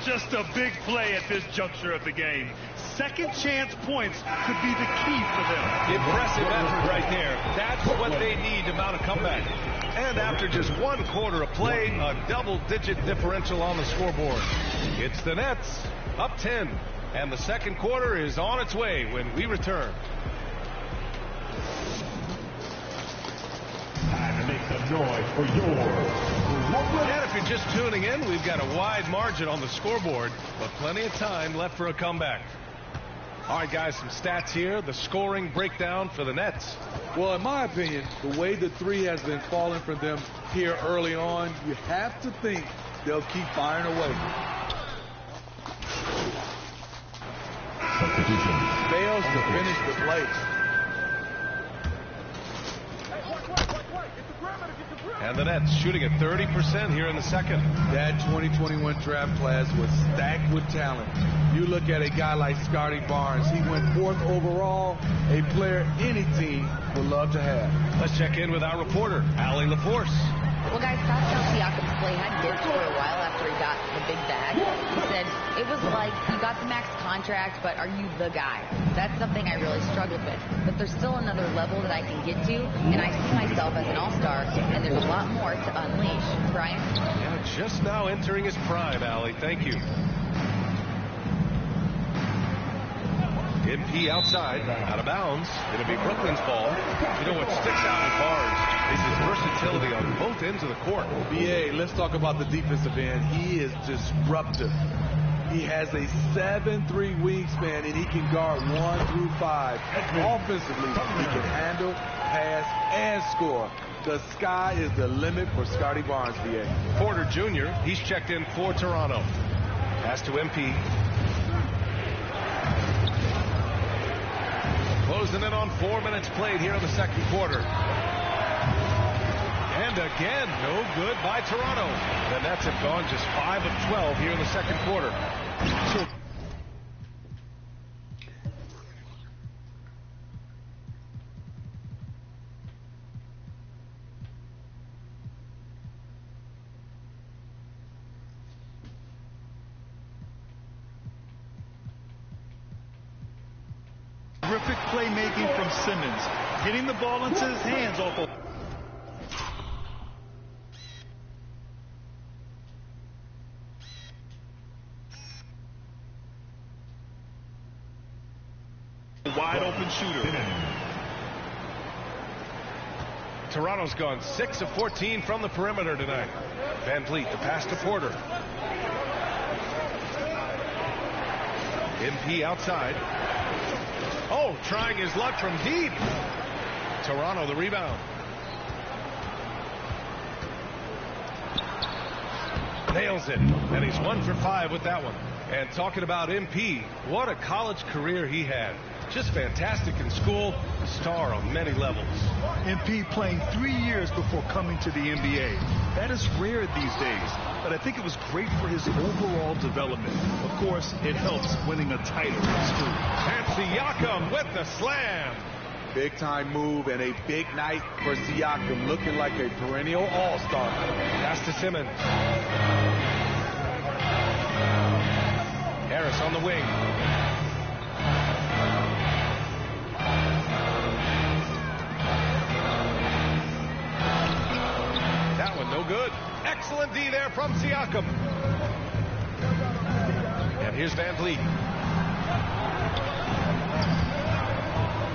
Just a big play at this juncture of the game. Second chance points could be the key for them. Impressive effort right there. That's what they need to mount a comeback. And after just 1 quarter of play, a double-digit differential on the scoreboard. It's the Nets, up 10. And the second quarter is on its way when we return. Time to make some noise for yours. And if you're just tuning in, we've got a wide margin on the scoreboard, but plenty of time left for a comeback. All right, guys, some stats here. The scoring breakdown for the Nets. Well, in my opinion, the way the 3 has been falling for them here early on, you have to think they'll keep firing away. Substitution. Fails to finish the play. And the Nets shooting at 30% here in the second. That 2021 draft class was stacked with talent. You look at a guy like Scotty Barnes. He went 4th overall, a player any team would love to have. Let's check in with our reporter, Allie LaForce. Well, guys, Pascal Siakam's play had dipped for a while after he got the big bag. He said, it was like you got the max contract, but are you the guy? That's something I really struggled with. But there's still another level that I can get to, and I see myself as an all-star, and there's a lot more to unleash. Brian? Yeah, just now entering his prime, Allie. Thank you. MP outside, out of bounds. It'll be Brooklyn's ball. You know what sticks out with Barnes is his versatility on both ends of the court. BA, let's talk about the defensive end. He is disruptive. He has a 7'3" wingspan, and he can guard 1 through 5. Offensively, he can handle, pass, and score. The sky is the limit for Scotty Barnes, BA. Porter Jr., he's checked in for Toronto. Pass to MP. Closing in on 4 minutes played here in the second quarter. And again, no good by Toronto. The Nets have gone just 5 of 12 here in the second quarter. Terrific playmaking from Simmons, getting the ball into his hands off of. Wide open shooter. Toronto's gone 6 of 14 from the perimeter tonight. Van Vliet, the pass to Porter. MP outside. Oh, trying his luck from deep. Toronto the rebound. Nails it, and he's 1 for 5 with that one. And talking about MP, what a college career he had. Just fantastic in school, a star on many levels. MP playing 3 years before coming to the NBA. That is rare these days, but I think it was great for his overall development. Of course, it helps winning a title in school. And Siakam with the slam. Big time move and a big night for Siakam, looking like a perennial all-star. Pass to Simmons. Harris on the wing. That one no good. Excellent D there from Siakam. And here's Van Vliet.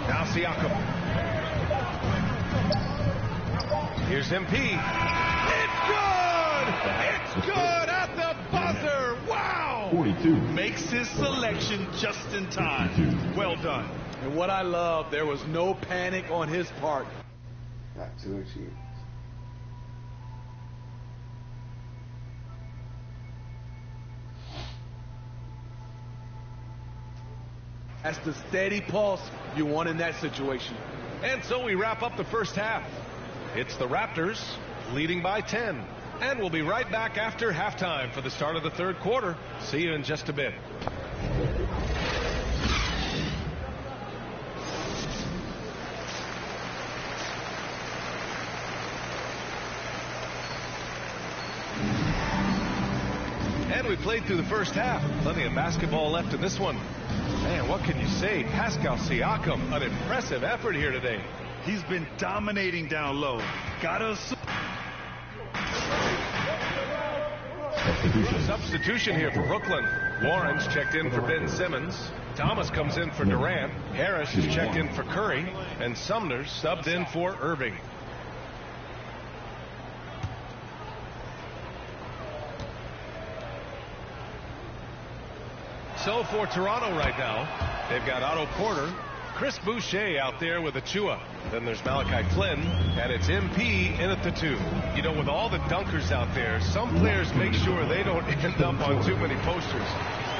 Now Siakam. Here's MP. It's good! It's good at the buzzer! Wow! 42. Makes his selection just in time. Well done. And what I love, there was no panic on his part. Got 2 achievements. That's the steady pulse you want in that situation. And so we wrap up the first half. It's the Raptors leading by 10. And we'll be right back after halftime for the start of the third quarter. See you in just a bit. And we played through the first half. Plenty of basketball left in this one. Man, what can you say? Pascal Siakam, an impressive effort here today. He's been dominating down low. Gotta assume. Substitution here for Brooklyn. Warren's checked in for Ben Simmons. Thomas comes in for Durant. Harris is checked in for Curry. And Sumner's subbed in for Irving. So for Toronto right now, they've got Otto Porter, Chris Boucher out there with Achua. Then there's Malachi Flynn, and it's MP in at the 2. You know, with all the dunkers out there, some players make sure they don't end up on too many posters.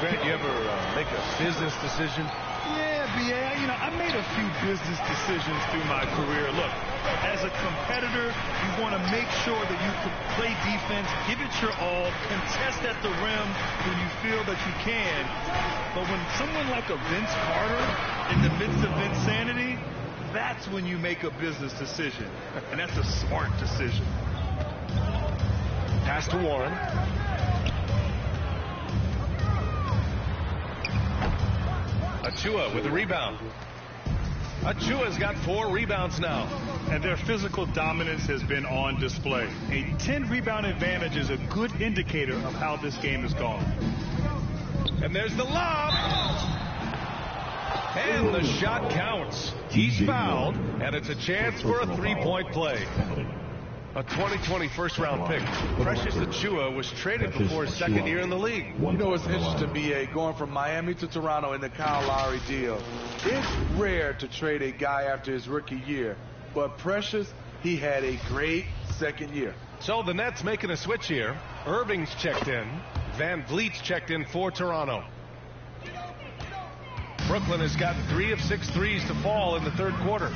Grant, you ever make a business decision? Yeah, B.A., you know, I made a few business decisions through my career. Look, as a competitor, you want to make sure that you can play defense, give it your all, contest at the rim when you feel that you can. But when someone like a Vince Carter in the midst of insanity, that's when you make a business decision. And that's a smart decision. Pass to Warren. Achua with the rebound. Achua's got 4 rebounds now. And their physical dominance has been on display. A 10-rebound advantage is a good indicator of how this game has gone. And there's the lob. And the shot counts. He's fouled, and it's a chance for a 3-point play. A 2020 first-round pick. Precious Achua was traded before his second year in the league. You know, it's interesting, B.A., going from Miami to Toronto in the Kyle Lowry deal. It's rare to trade a guy after his rookie year. But Precious, he had a great second year. So the Nets making a switch here. Irving's checked in. Van Vliet's checked in for Toronto. Brooklyn has got 3 of 6 threes to fall in the third quarter.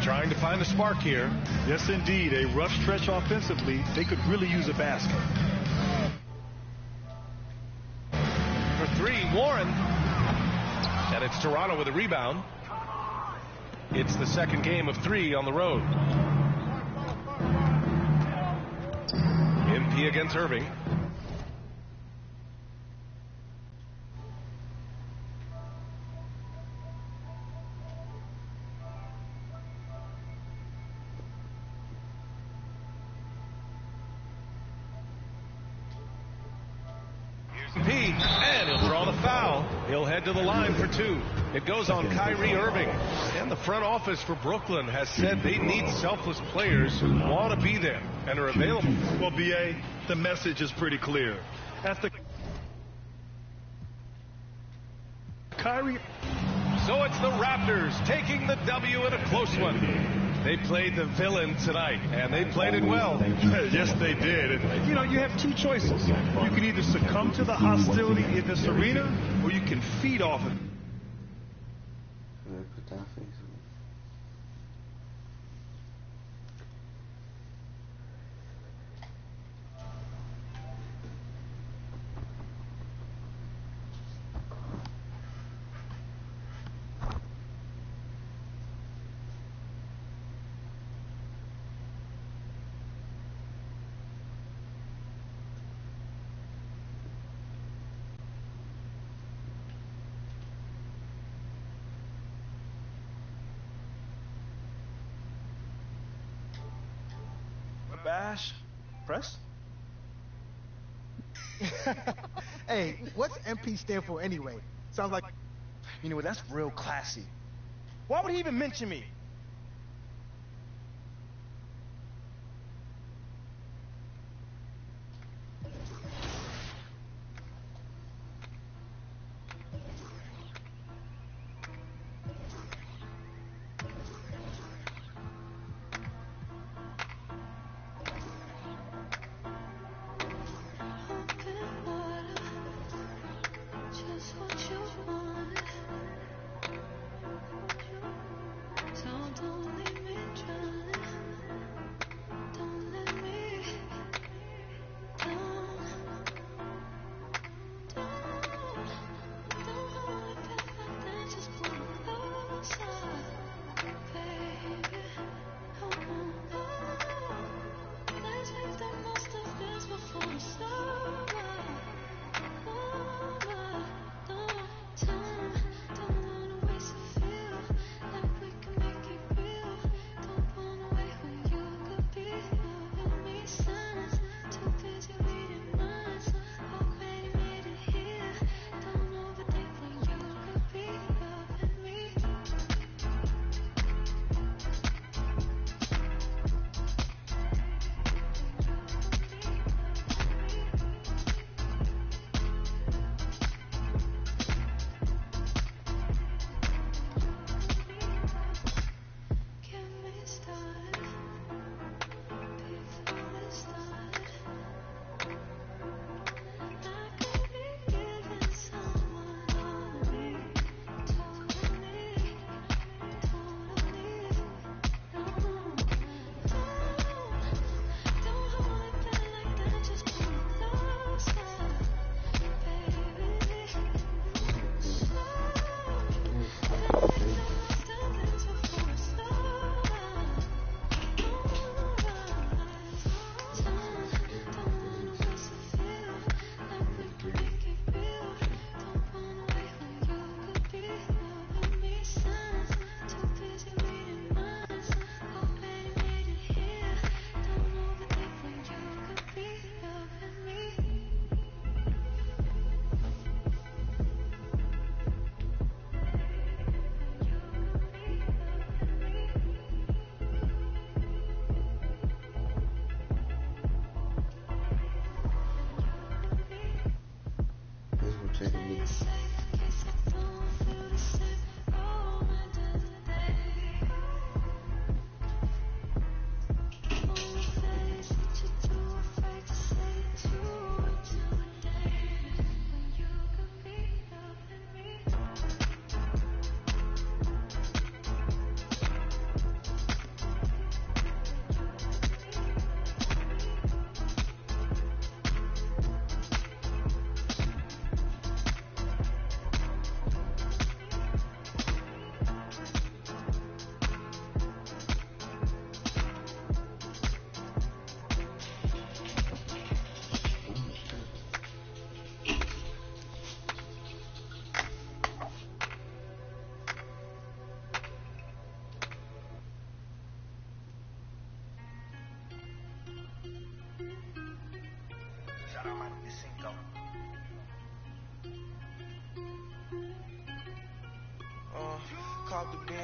Trying to find a spark here. Yes, indeed. A rough stretch offensively. They could really use a basket. For 3, Warren. And it's Toronto with a rebound. It's the second game of 3 on the road. MP against Irving. three, and he'll draw the foul. He'll head to the line for two. It goes on Kyrie Irving. And the front office for Brooklyn has said they need selfless players who want to be there and are available. Well, B.A., the message is pretty clear. After Kyrie... So it's the Raptors taking the W in a close one. They played the villain tonight, and they played it well. Yes, they did. And, you know, you have two choices. You can either succumb to the hostility in this arena, or you can feed off it. Put that face on. Bash? Press? Hey, what's MP stand for anyway? Sounds like... You know what, that's real classy. Why would he even mention me? Just what you want. Tell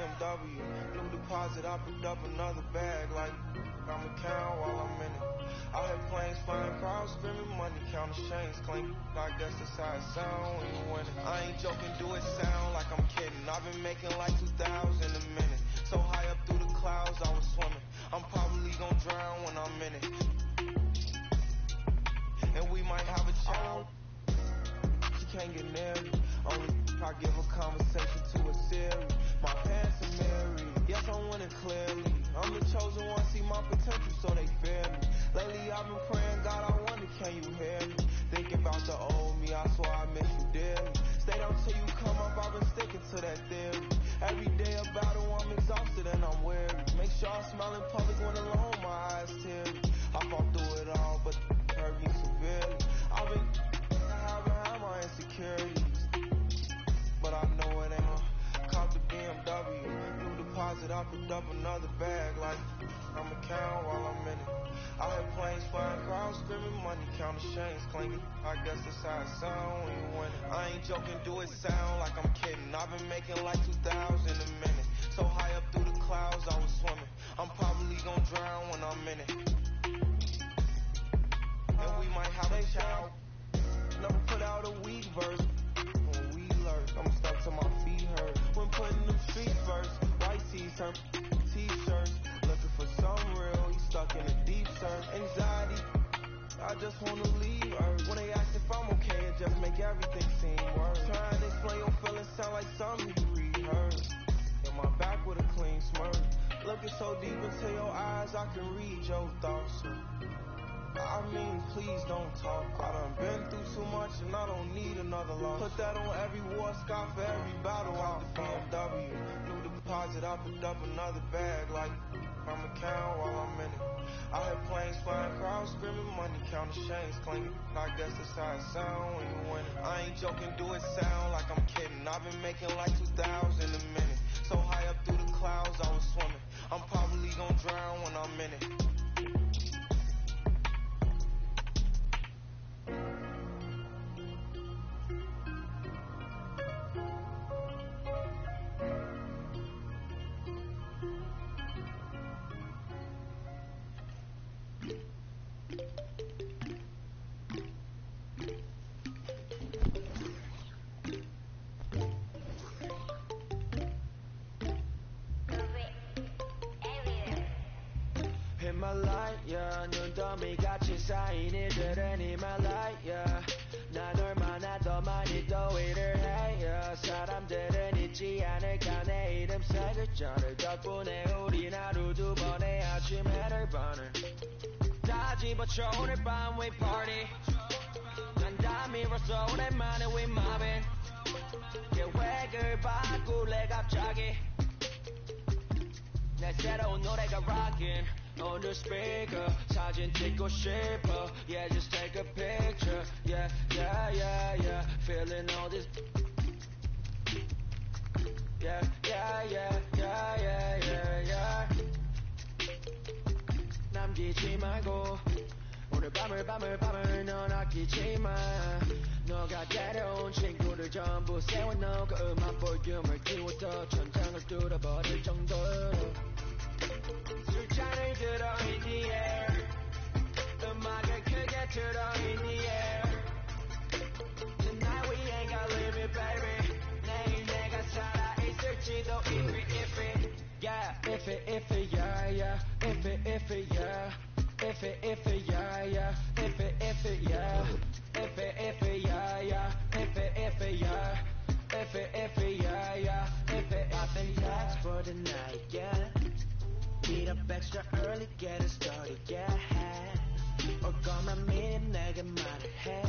BMW. New deposit, I picked up another bag like I'm a count while I'm in it. I had planes flying, crowds screaming, money counting, chains clinking. I guess that's how it sound when you win it. I ain't joking, do it sound like I'm kidding. I've been making like 2,000 a minute. So high up through the clouds, I was swimming. I'm probably gonna drown when I'm in it. And we might have a child. She can't get near me. Only I give a conversation to a Siri. My parents are married. Yes, I'm winning clearly. I'm the chosen one, see my potential, so they fear me. Lately I've been praying, God, I wonder, can you hear me? Think about the old me, I swear I miss you dearly. Stay down till you come up, I've been sticking to that theory. Every day a battle, I'm exhausted and I'm weary. Make sure I smile in public when alone, my eyes teary. I fought through it all, but it hurt me severely. I've been behind my insecurities, but I know it ain't gonna cop the BMW. New deposit, I picked up another bag like I'm a count while I'm in it. I had planes flying, crowds screaming, money counting, chains clinking. I guess that's how it sound when you win it. I ain't joking, do it sound like I'm kidding. I've been making like 2,000 a minute. So high up through the clouds, I was swimming. I'm probably gonna drown when I'm in it. And we might have a child. Never put out a weak verse. When we lurk, I'm stuck till my feet hurt. When putting them streets first, white tees turn t-shirts. Looking for some real, you stuck in a deep surf. Anxiety, I just wanna leave her. When they ask if I'm okay, it just make everything seem worse. Trying to explain your feelings sound like something you rehearsed. In my back with a clean smirk. Looking so deep into your eyes, I can read your thoughts. I mean, please don't talk. I done been through too much and I don't need another loss. Put that on every war scar for every battle out the BMW. New deposit, I picked up another bag like I'm a count while I'm in it. I had planes flying, crowds screaming, money counting, chains clinking. I guess that's how it sound when you win it. I ain't joking, do it sound like I'm kidding. I've been making like 2,000 a minute. So high up through the clouds, I was swimming. I'm probably gonna drown when I'm in it. In my life, yeah, 눈더미 같이 쌓인 일들은 in my life, yeah. 난 얼마나 더 많이 또 일을 해, yeah. 사람들은 잊지 않을까 내 이름 세 글자를. 덕분에 우린 하루 두 번의 아침 해를 바늘 다 집어쳐 오늘 밤 we party. 난 다 밀었어 오랜만에 we mobbing. 계획을 바꿀래 갑자기. 내 새로운 노래가 rockin' on the speaker. 사진 찍고 싶어. Yeah, just take a picture. Yeah, yeah, yeah, yeah. Feeling all this. Yeah, yeah, yeah, yeah, yeah, yeah, yeah. 남기지 말고 오늘 밤을 넌 아끼지 마. 너가 데려온 친구들 전부 세워놓고 음악 볼륨을 키워서 천장을 뚫어버릴 정도로 술잔을 들어 in the air. 음악을 크게 틀어 in the air. Tonight we ain't got limit baby. 내일 내가 살아있을지도 iffy. Yeah, iffy, yeah, yeah. Iffy, yeah. Iffy, yeah, yeah. Iffy, yeah. Iffy, yeah, yeah. Iffy, yeah. Iffy, yeah, yeah. I've been taxed for the night, yeah. Meet up extra early, get it started, yeah. 올 거면 미리 내게 말을 해.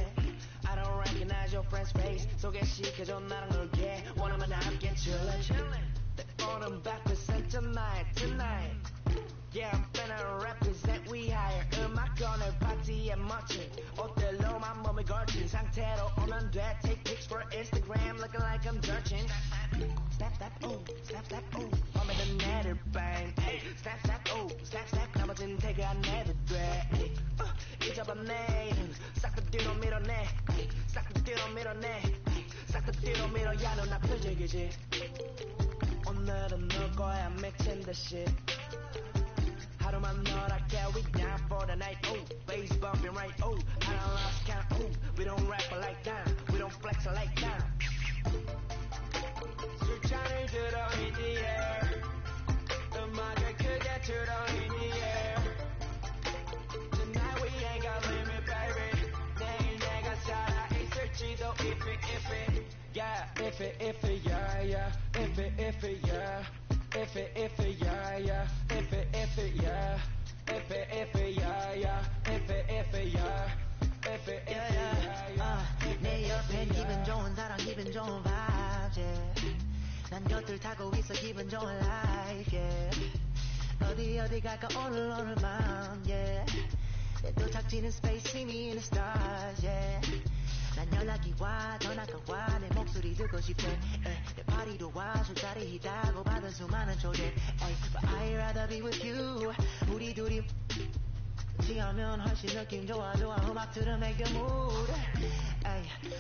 I don't recognize your friend's face. 소개시켜줘 나랑 놀게. 원하면 함께 chillin'. 내 오는 backpresent tonight. Yeah, I'm finna represent we higher. 음악 오늘 파티에 멋진 옷들로만 몸을 걸친 상태로 오면 돼. Take pics for Instagram looking like I'm searching. Snap, ooh, snap, ooh. 밤에는 내를 bang. Snap, ooh, snap. 나머진 태그 안 해도 돼. 잊어봤네. 싹 다 뒤로 밀어내. 싹 다 뒤로 밀어야 눈 앞을 즐기지. 오늘은 널 거야 mixing the shit. 하루만 너답게 we down for the night. Oh, bass bumping right. Oh, I don't lost count. Oh, we don't rap it like that. We don't flex it like that. 술잔을 들어 in the air. 음악을 크게 틀어 in the air. Tonight we ain't got limit, baby. 내일 내가 살아 있을지도 if it, yeah, if it, yeah, yeah, if it, yeah. If it, yeah, yeah. If it, yeah. If it, yeah, yeah. If it, yeah. If it, yeah, yeah. 내 옆엔 기분 좋은 사람, 기분 좋은 vibes, yeah. 난 곁을 타고 있어, 기분 좋은 life, yeah. 어디 갈까 오늘만, yeah. 내 도착지는 space, see me in the stars, yeah. 난 연락이 와, 전화가 와, 내 목소리 듣고 싶대. 내 파리도 와, 술자리 있다고 받은 수많은 초대. But I'd rather be with you. 우리 둘이 취하면 훨씬 느낌 좋아. 음악 들으면 make the mood.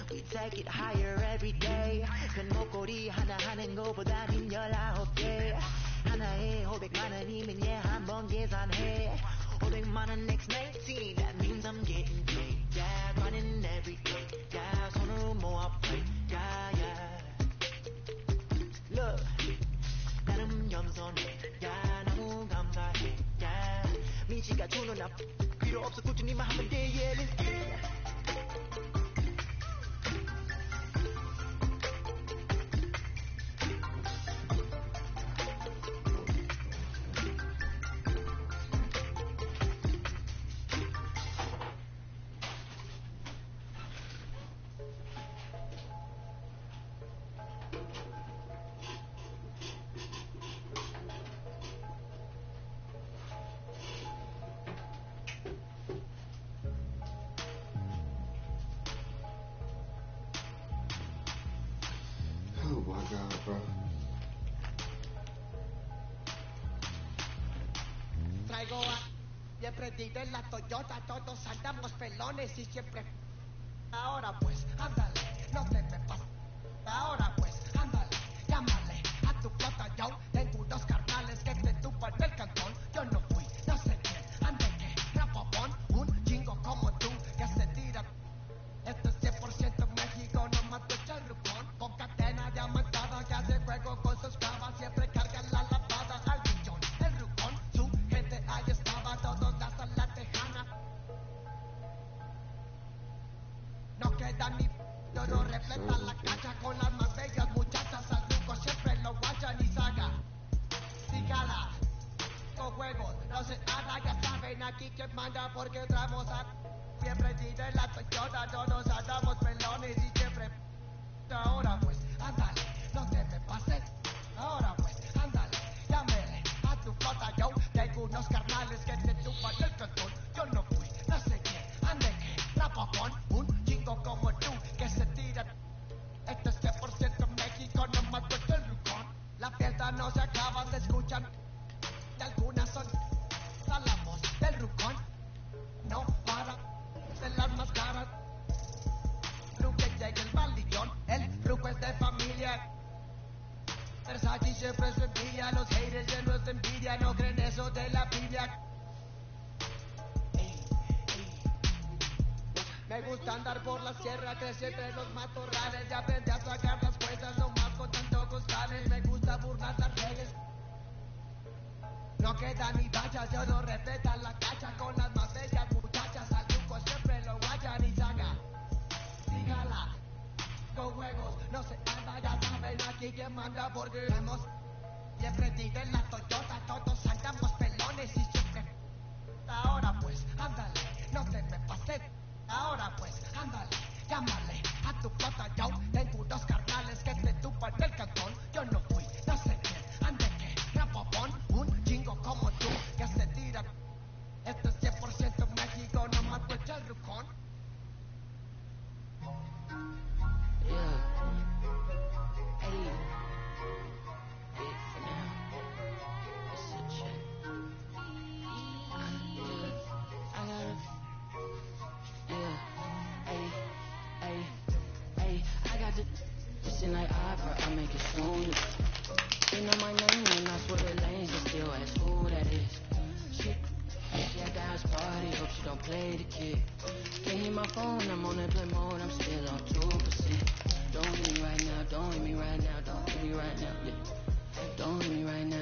We take it higher every day. 큰 목걸이 하나 하는 거보단 힘 19개. 하나에 500만 원이면 한 번 계산해. 500만 원 next 19. That means I'm getting paid. Yeah, running every day. Yeah, 손으로 모아 play. Yeah, yeah. Look, 나름 겸손해. Yeah, 너무 감사해. Yeah, 미지가 주는 나 필요 없어 꾸준히만 하면 돼. Yeah, let's get it. Oh my god, bro. Traigo siempre diré la Toyota, todos andamos pelones y siempre. Ahora pues, ándale, no te me pases. Ahora pues, ándale, llámale a tu flota, yo tengo unos carnales que te tupan del cantón. Yo no fui, no sé quién, ande que, rapopón, un chingo como tú que se tira. Esto es 100% México, no mato el rupón. Con cadena diamantada que hace juego con sus cabas. Siempre cargan la lavada al millón. El rupón, su gente ahí estaba, todos las la tejana. No queda ni todo repleta la cancha con las más bellas muchachas. Al ruco siempre lo guachan y saga. Sígala, con juegos, no se haga, ya saben aquí que manda porque traemos a. Siempre diré la Toyota, todos andamos pelones y siempre. Ahora pues, ándale, no te me pases. Ahora pues, ándale, llámele a tu flota, yo tengo unos carnales que te tupan el cantón. Yo no fui, no sé quién, ande que, rapopón, un chingo como tú que se tira. Esto es 100% México, no mato el rucón. La fiesta no se acaba, se escuchan. Y algunas son a la voz del rucón. No para de las más caras. Truque llega el balillón, el truco es de familia. Versace siempre se envidia, los haters llenos de envidia, no creen eso de la Biblia. Me gusta andar por la sierra, crecer entre los matorrales, ya aprendí a sacar las cuentas, nomás contando costales. Me gusta burlar las redes. No queda ni bachas, yo no respetan la cacha con las más bellas muchachas. Al truco siempre lo guachan y saca. Sígala, con juegos, no se anda, ya saben aquí quién manda porque hemos. Siempre diré la Toyota, todos andamos pelones y siempre. Ahora pues, ándale, no te me pases. Ahora pues, ándale, llámale a tu flota, yo tengo unos carnales que te tupan del cantón. Yo no fui, no sé quién, ande que, rapopón, un chingo como tú que se tira. Esto es 100% México, no mato el rucón. Like opera, I make it stronger. You know my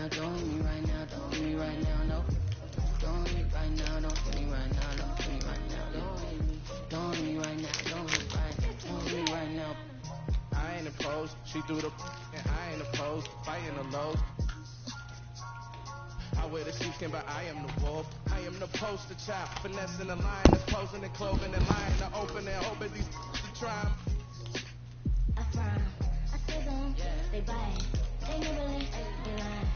now, don't hit me right now, don't hit me right now, no. Don't hit me right now, don't hit me right now, don't hit me right now, don't hit me right now, don't hit me right now. I ain't opposed, she threw the and I ain't opposed, fighting the lows. I wear the sheepskin, but I am the wolf. I am the poster child, finessing the line, that's posing and clothing and lying to open and hoping these try. I frown, I say them, they buy it, they nibbling, they lying,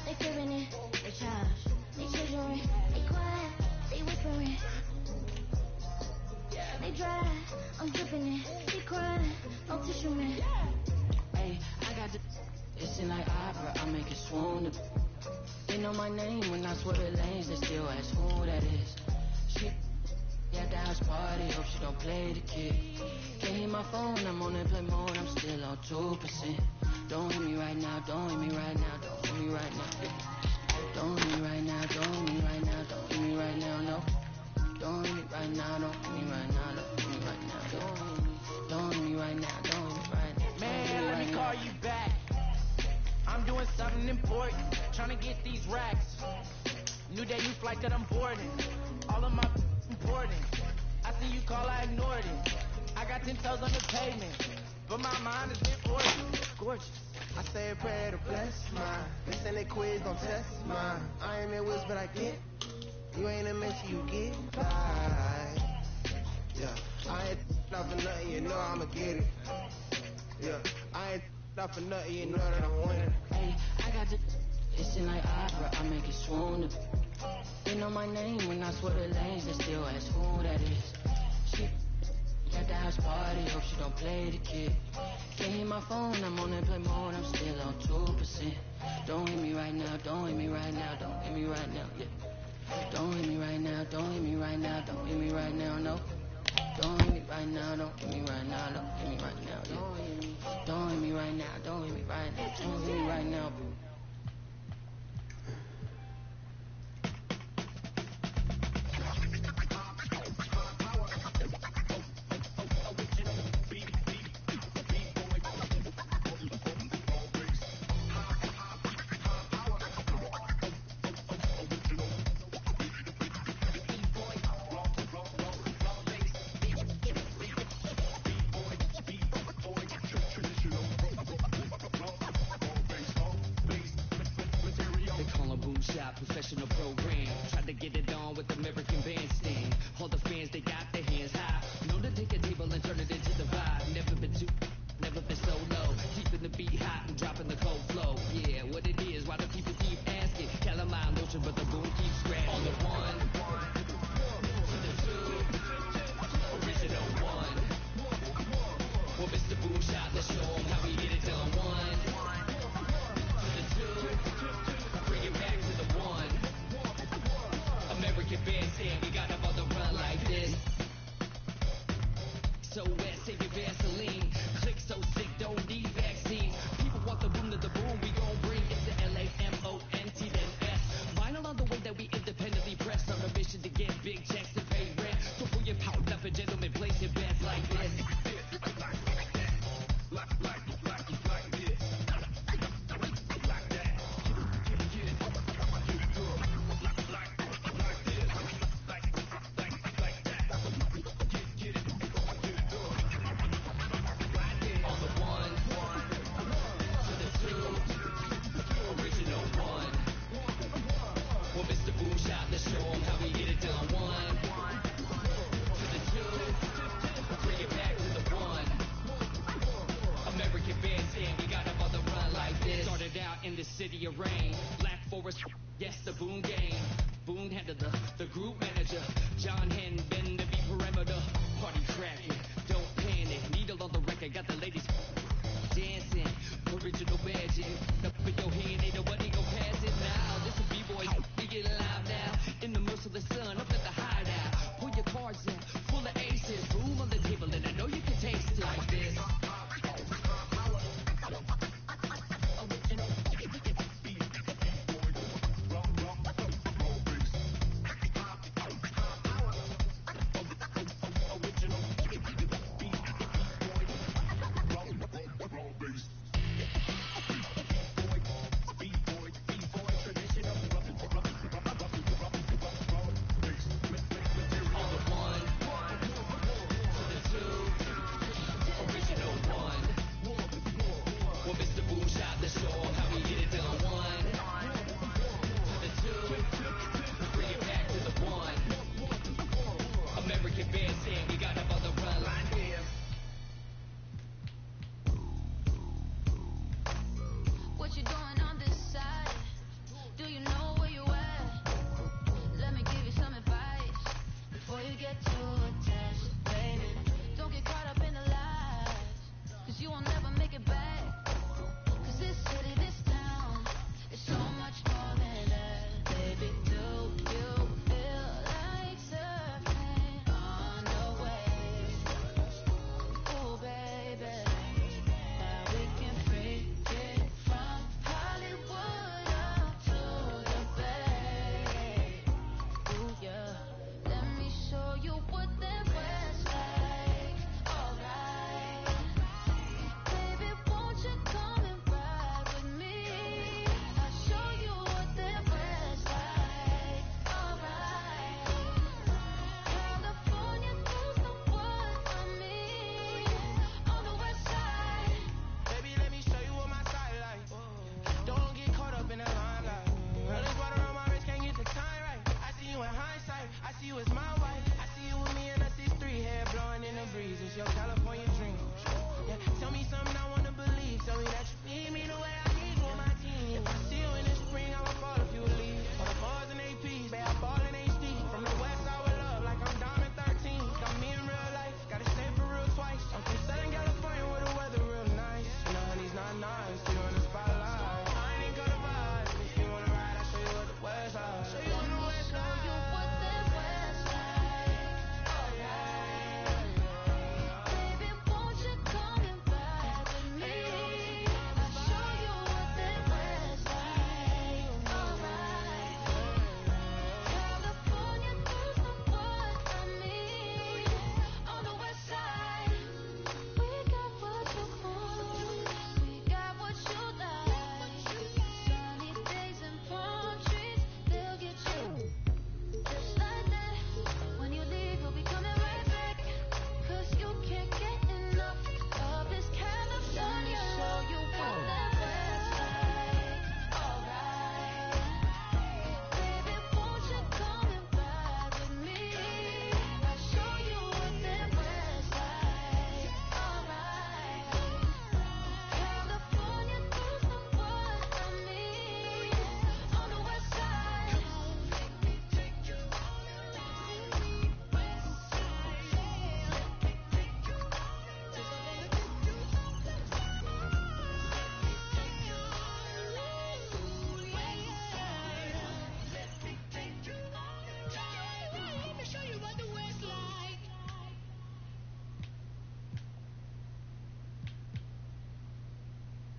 they fearing it, they charge, they treasuring, they quiet, they whispering, they dry, I'm dripping it, they crying, no tissue man. Hey, I got the, it seem like opera, I make it swoon. They know my name when I swear the lanes, they still ask who that is. She at the house party, hope she don't play the kid. Can't hear my phone, I'm on airplane mode, I'm still on 2%. Don't hit me right now, don't hit me right now, don't hit me right now. Don't hit me right now, don't hit me right now, don't hit me right now, no. Don't hit me right now, don't hit me right now, don't hit me right now. Don't hit me right now, don't hit me right now. Man, let me call you back. I'm doing something important, trying to get these racks. New day, new flight that I'm boarding. All of my important. I see you call, I ignored it. I got 10 toes on the pavement, but my mind has been gorgeous. I say a prayer to bless mine. They send a quiz, don't test mine. I ain't in whiz, but I get. You ain't a mention, you get by. Yeah, I ain't not for nothing, you know I'ma get it. Yeah, I ain't not for nothing, you know that I'm winning. Hey, I got the, it seem like opera, I make it swoon. They know my name when I swear the lanes, they still ask who that is. She at the house party, hope she don't play the kid. Can't hear my phone, I'm on airplane mode, I'm still on 2%. Don't hit me right now, don't hit me right now, don't hit me right now, yeah. Don't hit me right now, don't hit me right now, don't hit me right now, no. Don't hit me right now, don't hit me right now, don't hit me right now, yeah. Don't hit me right now, don't hit me right now, don't hit me right now, boo. Professional program, tried to get it on with American bandstand. All the fans, they got their hands high. Know to take a table and turn it into the vibe. Never been too, never been so low. Keeping the beat hot and dropping the cold flow. Yeah, what it is, why do people keep asking? Calamine lotion, but the boom keeps scratching. On the one, to the two, original one. Well, Mr. Boom Shot, let's show 'em how we get it done. One, to the two, bring it back to the one. American bandstand, we got them on the run like this. So wet, save your Vaseline. Click so sick, don't need vaccine. People want the boom to the boom, we gon' bring it to LAMONT then S. Vinyl on the way that we independently press. On a mission to get big checks to pay rent. So pull your pound up and gentlemen, place your bets like this. In the city of rain, Black Forest, yes, the Boone gang. Boone handled the group manager. John Henn, bend the beat perimeter. Party cracking, don't panic. Needle on the record, got the ladies dancing. Original magic. Up in your hand, ain't nobody gon' pass it now. This is B-boy, we get live now. In the merciless sun, up at the hideout. Pull your cards out, full of aces. Boom on the table, and I know you can taste it like this.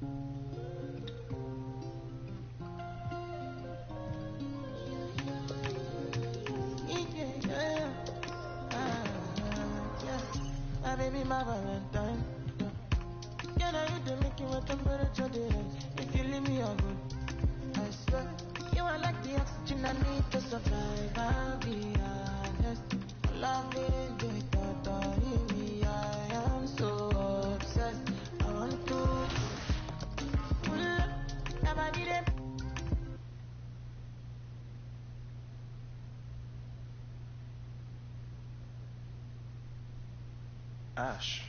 My baby, my Valentine. Can I hit the making with temperature daylight? If you leave me, I'm good. I swear, you are like the oxygen I need to survive. I'll be honest. Love is the thought of me. I am so obsessed. I want to pull up. Never need it. Ash,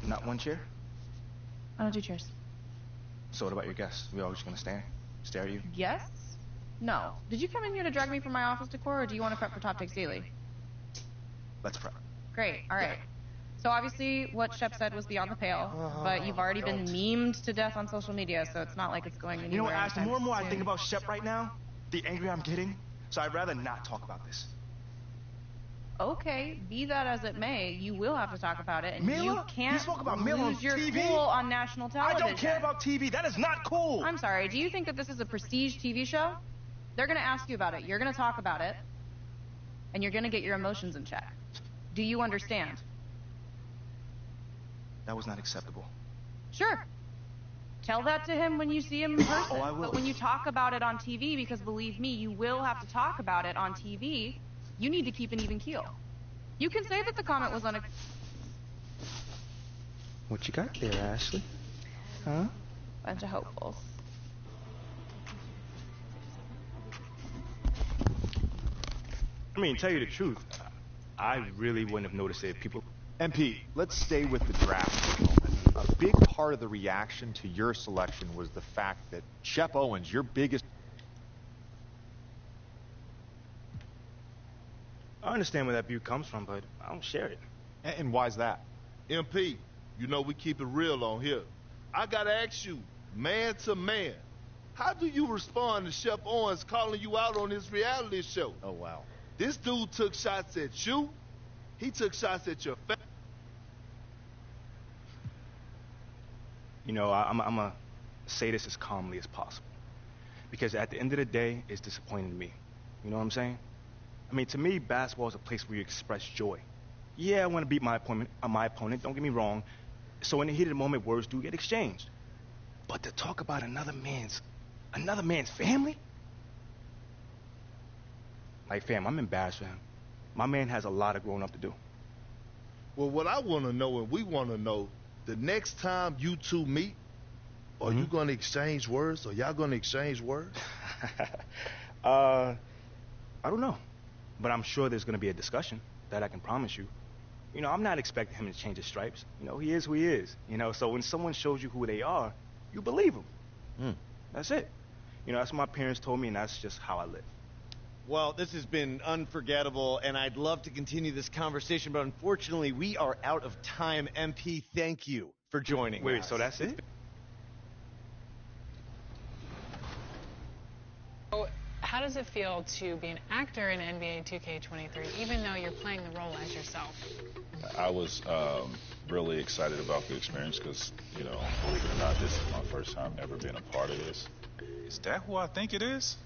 not one chair? I don't do chairs. So what about your guests? We all just gonna stare at you? Yes? No. Did you come in here to drag me from my office decor, or do you want to prep for Top Takes Daily? Let's prep. Great. All right. So obviously what Shep said was beyond the pale, but you've already been memed to death on social media, so it's not like it's going anywhere. You know what, Ash, the more and more I soon. think about Shep right now, the angrier I'm getting, so I'd rather not talk about this. Okay, be that as it may, you will have to talk about it, and Mila? you can't You spoke about Mila on lose your TV? cool on national television. I don't care about TV. That is not cool. I'm sorry, do you think that this is a prestige TV show? They're going to ask you about it, you're going to talk about it, and you're going to get your emotions in check. Do you understand? That was not acceptable. Sure. Tell that to him when you see him in person. Oh, I will. But when you talk about it on TV, because believe me, you will have to talk about it on TV, you need to keep an even keel. You can say that the comment was What you got there, Ashley? Huh? bunch of hopefuls. I mean, tell you the truth, I really wouldn't have noticed it if people... MP, let's stay with the draft for a moment. A big part of the reaction to your selection was the fact that Shep Owens, your biggest... I understand where that view comes from, but I don't share it. And why's that? MP, you know we keep it real on here. I gotta ask you, man to man, how do you respond to Shep Owens calling you out on his reality show? Oh, wow. This dude took shots at you. He took shots at your family. You know, I'm going to say this as calmly as possible. Because at the end of the day, it's disappointing to me. You know what I'm saying? I mean, to me, basketball is a place where you express joy. Yeah, I want to beat my opponent, don't get me wrong. So in the heat of the moment, words do get exchanged. But to talk about another man's family? Like, fam, I'm embarrassed for him. My man has a lot of growing up to do. Well, what I want to know, and we want to know, the next time you two meet, are you going to exchange words? Are y'all going to exchange words? I don't know. But I'm sure there's going to be a discussion. That I can promise you. You know, I'm not expecting him to change his stripes. You know, he is who he is. You know, so when someone shows you who they are, you believe them. That's it. You know, that's what my parents told me, and that's just how I live. Well, this has been unforgettable, and I'd love to continue this conversation, but unfortunately, we are out of time. MP, thank you for joining us. Wait, so that's it? So, how does it feel to be an actor in NBA 2K23, even though you're playing the role as yourself? I was really excited about the experience because, you know, believe it or not, this is my first time ever being a part of this. Is that who I think it is?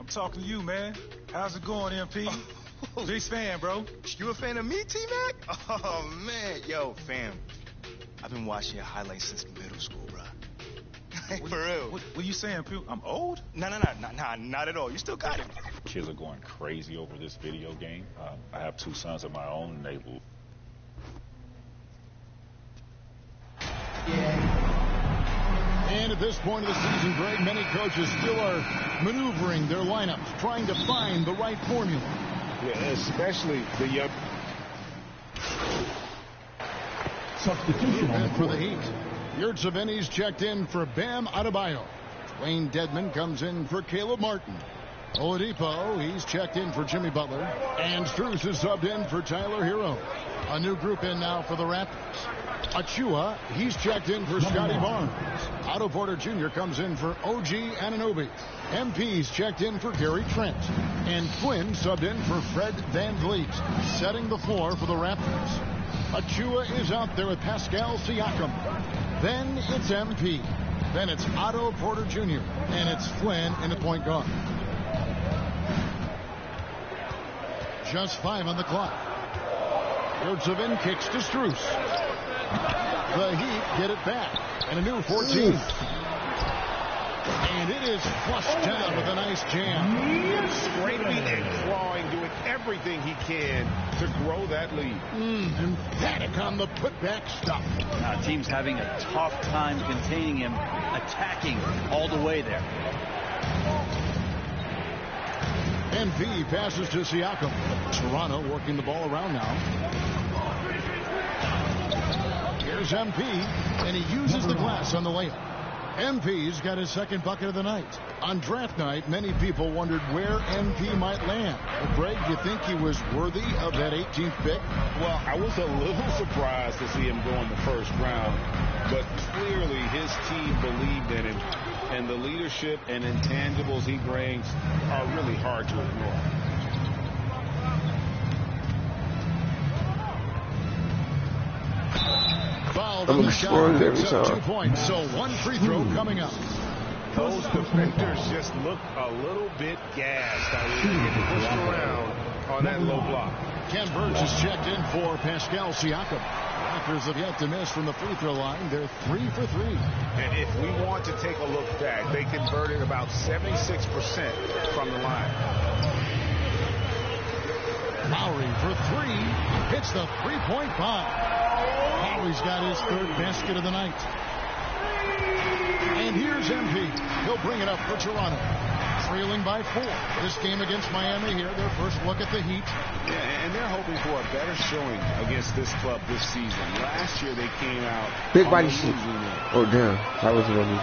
I'm talking to you, man. How's it going, MP? Big fan, bro. You a fan of me, T-Mac? Oh, man. Yo, fam. I've been watching your highlights since middle school, bro. For real. What you saying, Pew? I'm old? No, not at all. You still got it. Kids are going crazy over this video game. I have two sons of my own, and they... And at this point of the season, Greg, many coaches still are maneuvering their lineups, trying to find the right formula. Yeah, especially the young... Substitution for the Heat. Yurtseveni's checked in for Bam Adebayo. Wayne Dedman comes in for Caleb Martin. Oladipo, he's checked in for Jimmy Butler. And Strus is subbed in for Tyler Hero. A new group in now for the Raptors. Achua, he's checked in for Scotty Barnes. Otto Porter Jr. comes in for OG Anunoby. MP's checked in for Gary Trent. And Quinn subbed in for Fred VanVleet, setting the floor for the Raptors. Achua is out there with Pascal Siakam. Then it's MP. Then it's Otto Porter Jr. And it's Flynn in the point guard. Just 5 on the clock. Yurtsevin kicks to Strus. The Heat get it back. And a new 14. And it is flushed down with a nice jam. Scraping and clawing, doing everything he can to grow that lead. Emphatic on the putback stuff. Team's having a tough time containing him, attacking all the way there. NV passes to Siakam. Toronto working the ball around now. Here's MP, and he uses the glass on the layup. MP's got his second bucket of the night. On draft night, many people wondered where MP might land. Well, Greg, do you think he was worthy of that 18th pick? Well, I was a little surprised to see him go in the first round, but clearly his team believed in him, and the leadership and intangibles he brings are really hard to ignore. Fouled on the shot, picks up 2 points, so 1 free throw coming up. Those defenders just look a little bit gassed. I mean, getting pushed around on that low block. Ken Burge is checked in for Pascal Siakam. Raptors have yet to miss from the free throw line. They're 3 for 3. And if we want to take a look back, they converted about 76% from the line. Lowry for 3. Hits the three-point bomb. Lowry's got his third basket of the night. And here's MP. He'll bring it up for Toronto. Trailing by 4. This game against Miami here, their first look at the Heat. Yeah, and they're hoping for a better showing against this club this season. Last year they came out big body shit. Oh damn, that was really.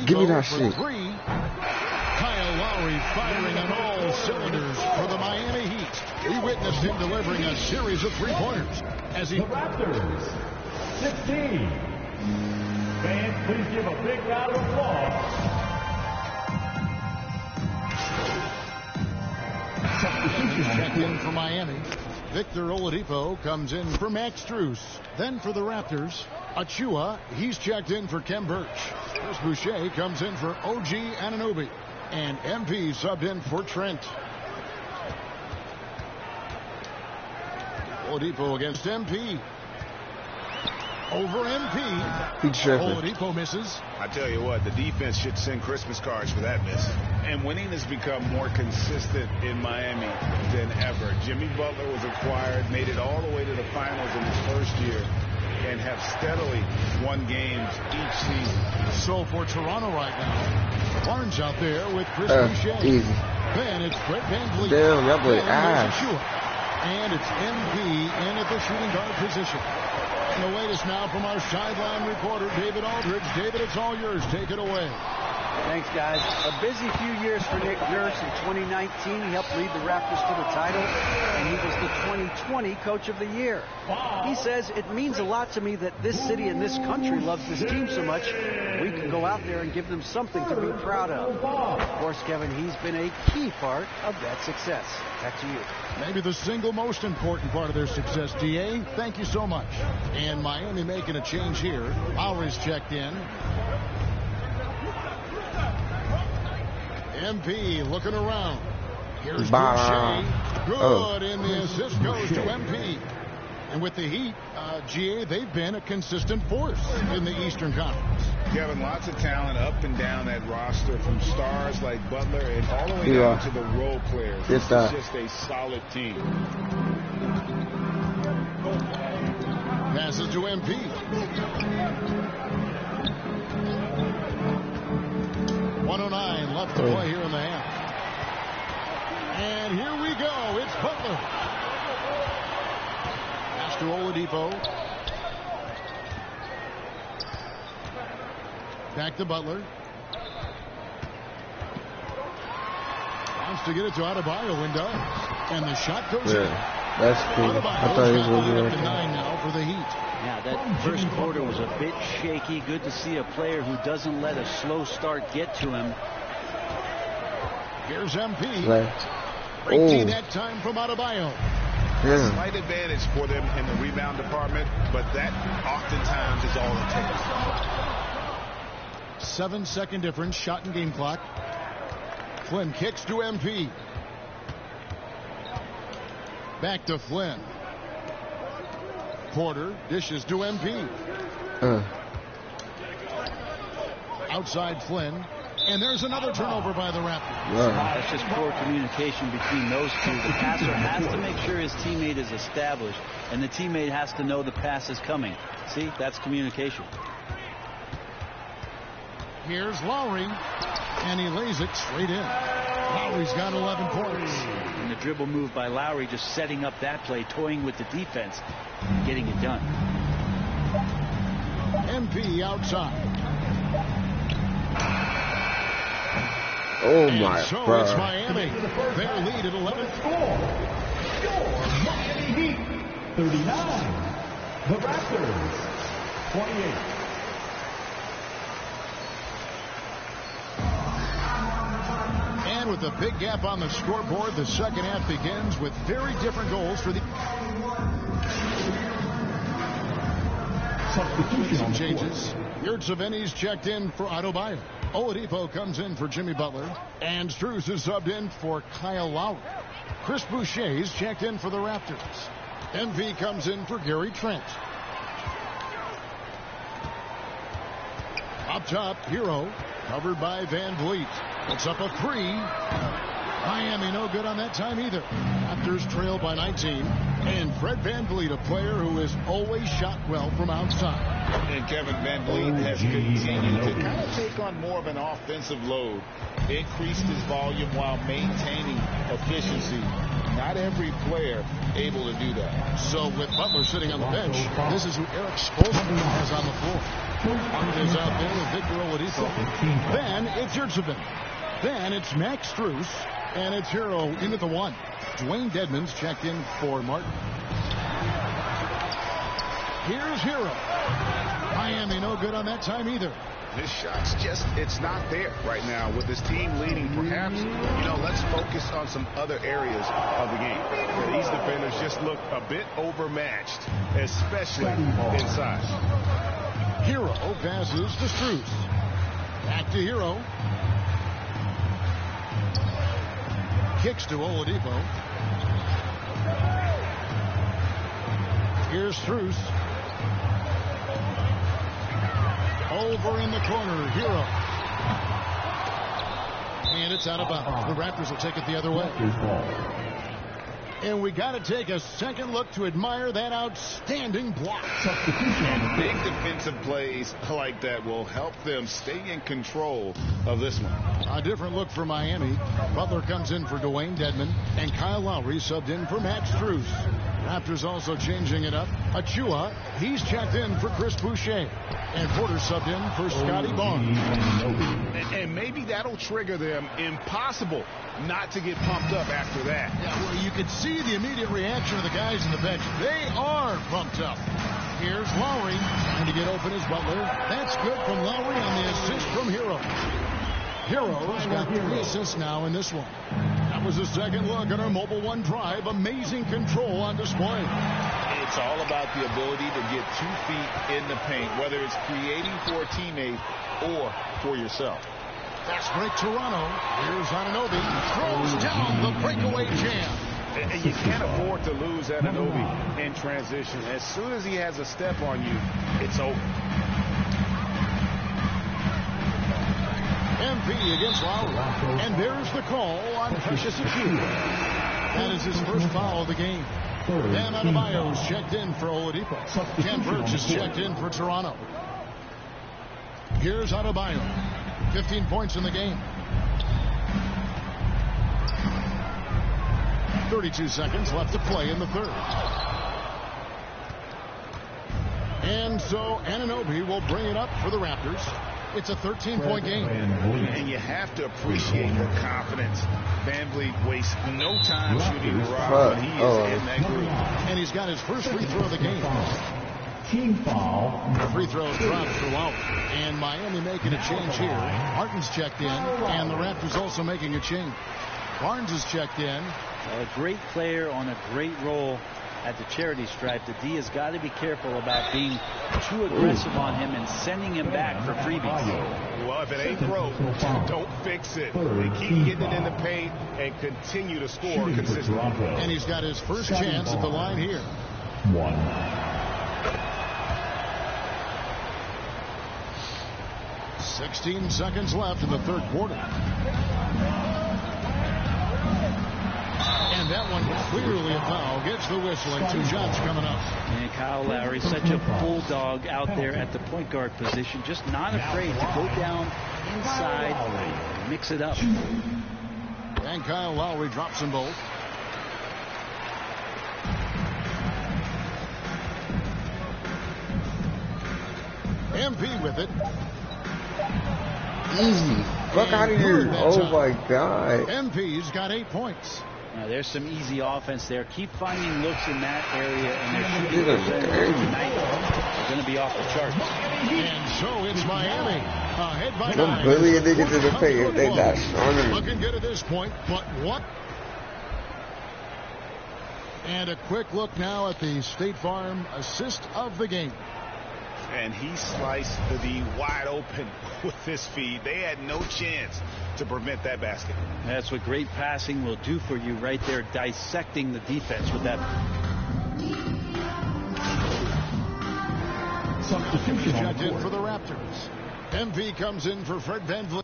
Give me that shit. 3. Kyle Lowry firing on all cylinders for the Miami Heat. We witnessed him delivering a series of three-pointers as he... The Raptors, 16. Fans, please give a big round of applause. Checked in for Miami. Victor Oladipo comes in for Max Strus. Then for the Raptors, Achua, he's checked in for Kem Birch. Chris Boucher comes in for OG Anunoby. And MP subbed in for Trent. Oladipo against MP. Over MP. Oladipo misses. I tell you what, the defense should send Christmas cards for that miss. And winning has become more consistent in Miami than ever. Jimmy Butler was acquired, made it all the way to the finals in his first year, and have steadily won games each season. So for Toronto right now, Barnes out there with Chris Boucher. Easy. Then it's Brett Van Vliet. Damn, that boy ass. And it's MP in at the shooting guard position. And the latest now from our sideline reporter, David Aldridge. David, it's all yours. Take it away. Thanks, guys. A busy few years for Nick Nurse. In 2019, he helped lead the Raptors to the title, and he was the 2020 Coach of the Year. He says, it means a lot to me that this city and this country loves this team so much, we can go out there and give them something to be proud of. Of course, Kevin, he's been a key part of that success. Back to you. Maybe the single most important part of their success, DA. Thank you so much. And Miami making a change here. Lowry's checked in. MP looking around. Here's Boucher. Good, and the assist goes to MP. And with the Heat, GA, they've been a consistent force in the Eastern Conference. Kevin, lots of talent up and down that roster, from stars like Butler and all the way down to the role players. It's just a solid team. Passes to MP. .109 left to play here in the half. And here we go. It's Butler. Pass to Oladipo. Back to Butler. Wants to get it to Adebayo and does. And the shot goes in. That's cool. I thought he was going to be up to 9 now for the Heat. Yeah, that first quarter was a bit shaky. Good to see a player who doesn't let a slow start get to him. Here's MP. Right. Great D that time from Adebayo. Yeah. Slight advantage for them in the rebound department, but that oftentimes is all it takes. 7-second difference, shot and game clock. Flynn kicks to MP. Back to Flynn. Porter dishes to MP. Outside Flynn. And there's another turnover by the Raptors. That's just poor communication between those two. The passer has to make sure his teammate is established, and the teammate has to know the pass is coming. See, that's communication. Here's Lowry, and he lays it straight in. Lowry's got 11 points. And the dribble move by Lowry, just setting up that play, toying with the defense, and getting it done. MP outside. Oh and my so God. it's Miami. Their lead at 11. Your Miami Heat, 39. The Raptors, 28. And with a big gap on the scoreboard, the second half begins with very different goals for the... Substitution Some on the changes. Yurtseveni's checked in for Adebayo. Oladipo comes in for Jimmy Butler. And Strus is subbed in for Kyle Lowry. Chris Boucher's checked in for the Raptors. MV comes in for Gary Trent. Up top, Hero, covered by Van Vliet. Puts up a three. Miami no good on that time either. Raptors trail by 19. And Fred Van Vliet, a player who has always shot well from outside. And Kevin Van Vliet has continued to kind of take on more of an offensive load. Increased his volume while maintaining efficiency. Not every player able to do that. So with Butler sitting on the bench, this is who Eric Spoelstra has on the floor. Martin is out there with Victor Oladipo. Then it's Yurtseven. Then it's Max Strus. And it's Hero into the one. Dwayne Dedmon's checked in for Martin. Here's Hero. Miami no good on that time either. His shot's just, it's not there right now with his team leading. Perhaps, let's focus on some other areas of the game. These defenders just look a bit overmatched, especially inside. Hero passes to Strus. Back to Hero. Kicks to Oladipo. Here's Strus. Over in the corner, Hero. And it's out of bounds. The Raptors will take it the other way. And we got to take a second look to admire that outstanding block. And big defensive plays like that will help them stay in control of this one. A different look for Miami. Butler comes in for Dwayne Dedmon, and Kyle Lowry subbed in for Max Strus. Raptors also changing it up. Achua, he's checked in for Chris Boucher. And Porter subbed in for Scotty Barnes. And maybe that'll trigger them. Impossible not to get pumped up after that. Yeah, well, you could see the immediate reaction of the guys in the bench. They are pumped up. Here's Lowry trying to get open as Butler. That's good from Lowry on the assist from Hero. Hero's got 3 assists now in this one. That was a second look at our Mobile One Drive. Amazing control on display. It's all about the ability to get 2 feet in the paint, whether it's creating for a teammate or for yourself. Fast break Toronto. Here's Anunoby. Throws down the breakaway jam. And you can't afford to lose Anunoby in transition. As soon as he has a step on you, it's over. MP against Lowry. And there's the call on Precious Achiuwa. That is his first foul of the game. Bam Adebayo's checked in for Oladipo. Ken Birch is checked in for Toronto. Here's Adebayo. 15 points in the game. 32 seconds left to play in the third. And so Anunoby will bring it up for the Raptors. It's a 13-point game. And you have to appreciate the confidence. Van Vliet wastes no time shooting the rock when he is in that group. And he's got his first free throw of the game. Team foul. The free throw dropped for Lowry. And Miami making a change here. Martin's checked in, and the Raptors also making a change. Barnes is checked in. A great player on a great role at the charity stripe. The D has got to be careful about being too aggressive on him and sending him back for freebies. Well, if it ain't broke, don't fix it. They keep getting it in the paint and continue to score consistently. And he's got his first chance at the line here. 16 seconds left in the third quarter. And that one clearly a foul. Gets the whistle and 2 shots coming up. And Kyle Lowry, such a bulldog out there at the point guard position. Just not afraid to go down inside and mix it up. And Kyle Lowry drops them both. MP with it. Easy. Fuck out of here. Oh my God. MP's got 8 points. Now there's some easy offense there. Keep finding looks in that area, and their shooting percentage tonight are going to be off the charts. And so it's Miami ahead by 9. Them bullying niggas in the paint if they not strong. Looking good at this point, but what? And a quick look now at the State Farm assist of the game. And he sliced the D wide open with his feed. They had no chance to prevent that basket. That's what great passing will do for you right there, dissecting the defense with that. Substitution checked in for the Raptors. MP comes in for Fred VanVleet.